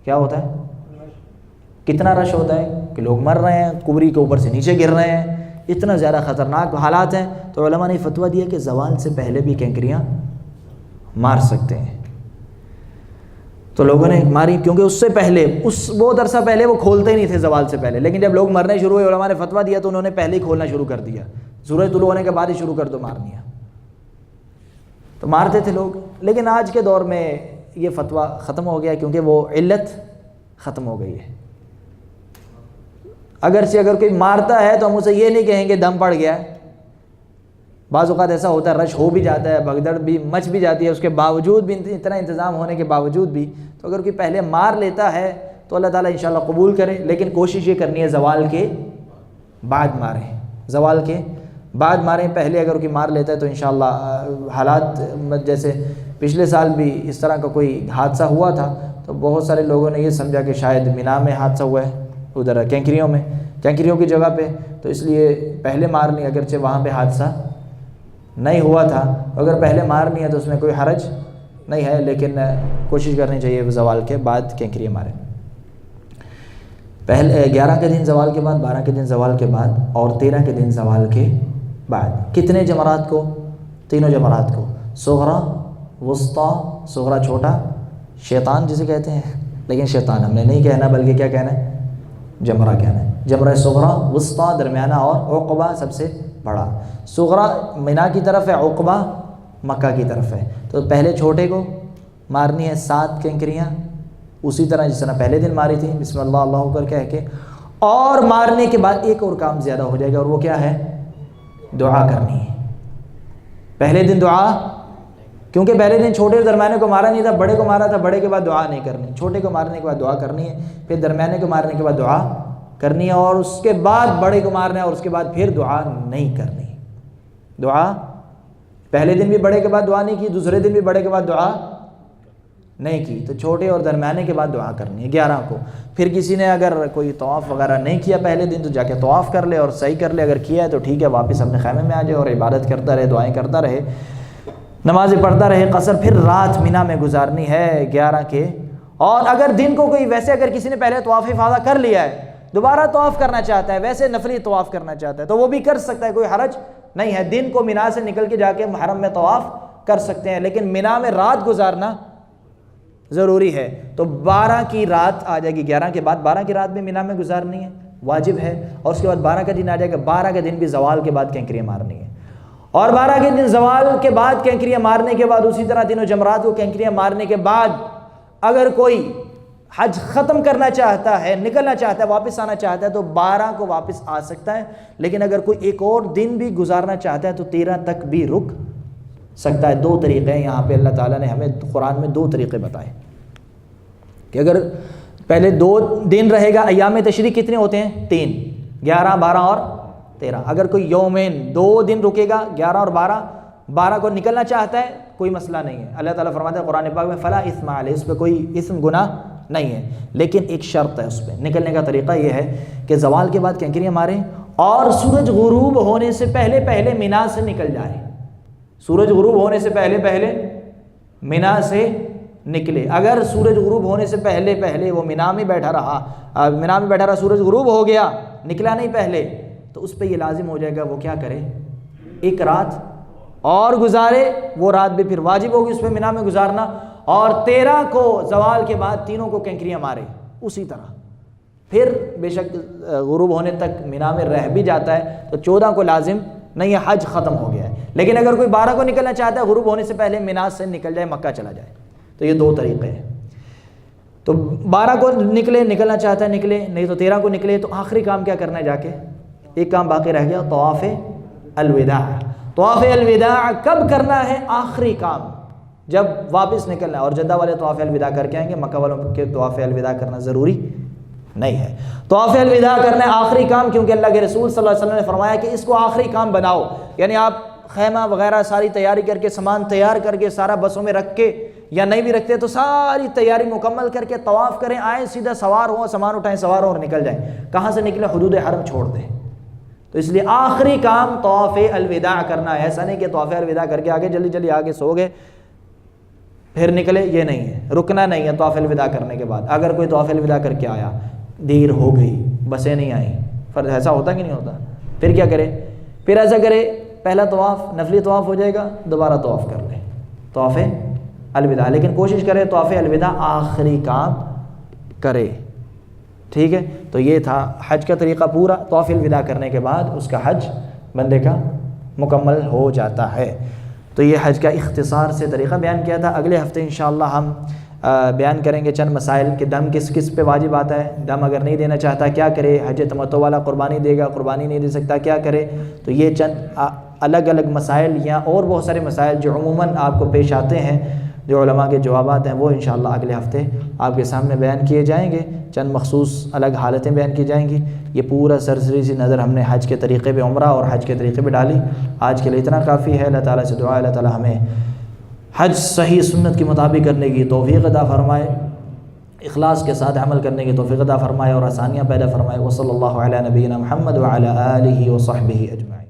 کیا ہوتا ہے، کتنا رش ہوتا ہے کہ لوگ مر رہے ہیں، قبری کے اوپر سے نیچے گر رہے ہیں، اتنا زیادہ خطرناک حالات ہیں، تو علماء نے فتویٰ دیا کہ زوال سے پہلے بھی کینکریاں مار سکتے ہیں۔ تو لوگوں نے ماری، کیونکہ اس سے پہلے بہت عرصہ پہلے وہ کھولتے ہی نہیں تھے زوال سے پہلے، لیکن جب لوگ مرنے شروع ہوئے علماء نے فتویٰ دیا تو انہوں نے پہلے ہی کھولنا شروع کر دیا، سورج طلوع ہونے کے بعد ہی شروع کر دو مارنیا، تو مارتے تھے لوگ۔ لیکن آج کے دور میں یہ فتویٰ ختم ہو گیا، کیونکہ وہ علت ختم ہو گئی ہے۔ اگرچہ اگر کوئی مارتا ہے تو ہم اسے یہ نہیں کہیں گے دم پڑ گیا ہے، بعض اوقات ایسا ہوتا ہے رش ہو بھی جاتا ہے، بھگدڑ بھی مچ بھی جاتی ہے، اس کے باوجود بھی اتنا انتظام ہونے کے باوجود بھی، تو اگر کوئی پہلے مار لیتا ہے تو اللہ تعالیٰ انشاءاللہ قبول کرے، لیکن کوشش یہ کرنی ہے زوال کے بعد ماریں، زوال کے بعد ماریں، پہلے اگر کوئی مار لیتا ہے تو انشاءاللہ حالات جیسے پچھلے سال بھی اس طرح کا کوئی حادثہ ہوا تھا، تو بہت سارے لوگوں نے یہ سمجھا کہ شاید مینا میں حادثہ ہوا ہے، ادھر کینکریوں کی جگہ پہ، تو اس لیے پہلے مارنی، اگرچہ وہاں پہ حادثہ نہیں ہوا تھا، اگر پہلے مارنی ہے تو اس میں کوئی حرج نہیں ہے، لیکن کوشش کرنی چاہیے زوال کے بعد کینکریاں ماریں۔ پہلے 11 کے دن زوال کے بعد، 12 کے دن زوال کے بعد اور 13 کے دن زوال کے بعد کتنے جمرات کو؟ تینوں جمرات کو، صغرا، وسطیٰ، صغرا چھوٹا، شیطان جسے کہتے ہیں، لیکن شیطان ہم نے نہیں کہنا بلکہ کیا کہنا ہے، جمرہ کہنا ہے، جمرہ صغرا، وسطیٰ درمیانہ، اور عقبہ سب سے بڑا۔ صغرا مینا کی طرف ہے، عقبہ مکہ کی طرف ہے، تو پہلے چھوٹے کو مارنی ہے 7 کینکریاں، اسی طرح جس طرح پہلے دن ماری تھی، بسم اللہ اللہ اکبر کہہ کے، اور مارنے کے بعد ایک اور کام زیادہ ہو جائے گا، اور وہ کیا ہے، دعا کرنی ہے۔ پہلے دن دعا، کیونکہ پہلے دن چھوٹے درمیانے کو مارا نہیں تھا، بڑے کو مارا تھا، بڑے کے بعد دعا نہیں کرنی، چھوٹے کو مارنے کے بعد دعا کرنی ہے، پھر درمیانے کو مارنے کے بعد دعا کرنی ہے، اور اس کے بعد بڑے کو مارنا ہے، اور اس کے بعد پھر دعا نہیں کرنی۔ دعا پہلے دن بھی بڑے کے بعد دعا نہیں کی، دوسرے دن بھی بڑے کے بعد دعا نہیں کی، تو چھوٹے اور درمیانے کے بعد دعا کرنی ہے 11 کو۔ پھر کسی نے اگر کوئی طواف وغیرہ نہیں کیا پہلے دن تو جا کے طواف کر لے اور صحیح کر لے، اگر کیا ہے تو ٹھیک ہے، واپس اپنے خیمے میں آ جائے اور عبادت کرتا رہے، دعائیں کرتا رہے، نمازیں پڑھتا رہے۔ قصر پھر رات مینا میں گزارنی ہے 11 کے، اور اگر دن کو کوئی ویسے اگر کسی نے پہلے طواف افاضہ کر لیا ہے، دوبارہ طواف کرنا چاہتا ہے، ویسے نفلی طواف کرنا چاہتا ہے تو وہ بھی کر سکتا ہے، کوئی حرج نہیں ہے، دن کو مینا سے نکل کے جا کے حرم میں طواف کر سکتے ہیں، لیکن مینا میں رات گزارنا ضروری ہے۔ تو 12 کی رات آ جائے گی، 11 کے بعد 12 کی رات بھی مینا میں گزارنی ہے، واجب ہے، اور اس کے بعد 12 کا دن آ جائے گا، 12 کے دن بھی زوال کے بعد کینکریاں مارنی ہے، اور 12 کے دن زوال کے بعد کینکریاں مارنے کے بعد اسی طرح تینوں جمرات کو کینکریاں مارنے کے بعد اگر کوئی حج ختم کرنا چاہتا ہے، نکلنا چاہتا ہے، واپس آنا چاہتا ہے تو 12 کو واپس آ سکتا ہے، لیکن اگر کوئی ایک اور دن بھی گزارنا چاہتا ہے تو 13 تک بھی رک سکتا ہے۔ 2 طریقے ہیں یہاں پہ، اللہ تعالیٰ نے ہمیں قرآن میں 2 طریقے بتائے کہ اگر پہلے 2 دن رہے گا، ایام تشریق کتنے ہوتے ہیں؟ 3، 11، 12 اور 13۔ اگر کوئی یومین 2 دن رکے گا، 11 اور 12 کو نکلنا چاہتا ہے، کوئی مسئلہ نہیں ہے۔ اللہ تعالیٰ فرماتا ہے قرآن پاک میں فلا اثم علیہ، اس پہ کوئی اسم گناہ نہیں ہے، لیکن ایک شرط ہے اس پہ۔ نکلنے کا طریقہ یہ ہے کہ زوال کے بعد کینکریاں ماریں اور سورج غروب ہونے سے پہلے پہلے مینا سے نکل جائے۔ سورج غروب ہونے سے پہلے پہلے مینا سے نکلے۔ اگر سورج غروب ہونے سے پہلے پہلے وہ مینا میں بیٹھا رہا، سورج غروب ہو گیا، نکلا نہیں پہلے، تو اس پہ یہ لازم ہو جائے گا وہ کیا کرے؟ ایک رات اور گزارے، وہ رات بھی پھر واجب ہوگی اس پہ مینا میں گزارنا، اور 13 کو زوال کے بعد تینوں کو کینکریاں مارے اسی طرح۔ پھر بے شک غروب ہونے تک مینا میں رہ بھی جاتا ہے تو 14 کو لازم نہیں ہے، حج ختم ہو گیا ہے۔ لیکن اگر کوئی 12 کو نکلنا چاہتا ہے، غروب ہونے سے پہلے مینا سے نکل جائے، مکہ چلا جائے، تو یہ 2 طریقے ہیں۔ تو 12 کو نکلنا چاہتا ہے نکلے، نہیں تو 13 کو نکلے۔ تو آخری کام کیا کرنا ہے؟ جا کے ایک کام باقی رہ گیا، طواف الوداع۔ طواف الوداع کب کرنا ہے؟ آخری کام جب واپس نکلنا ہے، اور جدہ والے طواف الوداع کر کے آئیں گے، مکہ والوں کے طواف الوداع کرنا ضروری نہیں ہے۔ طواف الوداع کرنا ہے آخری کام، کیونکہ اللہ کے رسول صلی اللہ علیہ وسلم نے فرمایا کہ اس کو آخری کام بناؤ، یعنی آپ خیمہ وغیرہ ساری تیاری کر کے، سامان تیار کر کے، سارا بسوں میں رکھ کے، یا نہیں بھی رکھتے تو ساری تیاری مکمل کر کے طواف کریں، آئیں سیدھا سوار ہوں، سامان اٹھائیں، سوار ہوں اور نکل جائیں۔ کہاں سے نکلے؟ حدود حرم چھوڑ دیں۔ تو اس لیے آخری کام طواف الوداع کرنا ہے۔ ایسا نہیں کہ طواف الوداع کر کے آگے جلدی جلدی آگے سو گئے پھر نکلے، یہ نہیں ہے، رکنا نہیں ہے طواف الوداع کرنے کے بعد۔ اگر کوئی طواف الوداع کر کے آیا، دیر ہو گئی، بسیں نہیں آئیں، فرض ایسا ہوتا کہ نہیں ہوتا، پھر کیا کرے؟ پھر ایسا کرے، پہلا طواف نفلی طواف ہو جائے گا، دوبارہ طواف کر لیں طواف الوداع، لیکن کوشش کرے طواف الوداع آخری کام کرے، ٹھیک ہے؟ تو یہ تھا حج کا طریقہ پورا۔ طواف الوداع کرنے کے بعد اس کا حج بندے کا مکمل ہو جاتا ہے۔ تو یہ حج کا اختصار سے طریقہ بیان کیا تھا۔ اگلے ہفتے انشاءاللہ ہم بیان کریں گے چند مسائل کہ دم کس کس پہ واجب آتا ہے، دم اگر نہیں دینا چاہتا کیا کرے، حج تمتع والا قربانی دے گا، قربانی نہیں دے سکتا کیا کرے۔ تو یہ چند الگ الگ مسائل یا اور بہت سارے مسائل جو عموماً آپ کو پیش آتے ہیں، جو علماء کے جوابات ہیں، وہ انشاءاللہ اگلے ہفتے آپ کے سامنے بیان کیے جائیں گے۔ چند مخصوص الگ حالتیں بیان کی جائیں گی۔ یہ پورا سرسری سی نظر ہم نے حج کے طریقے پہ، عمرہ اور حج کے طریقے پہ ڈالی۔ آج کے لیے اتنا کافی ہے۔ اللہ تعالیٰ سے دعا ہے اللہ تعالیٰ ہمیں حج صحیح سنت کے مطابق کرنے کی توفیق عطا فرمائے، اخلاص کے ساتھ عمل کرنے کی توفیق عطا فرمائے اور آسانیاں پیدا فرمائے۔ وصلی اللہ علی نبینا محمد وعلی آلہ وصحبہ اجمعین۔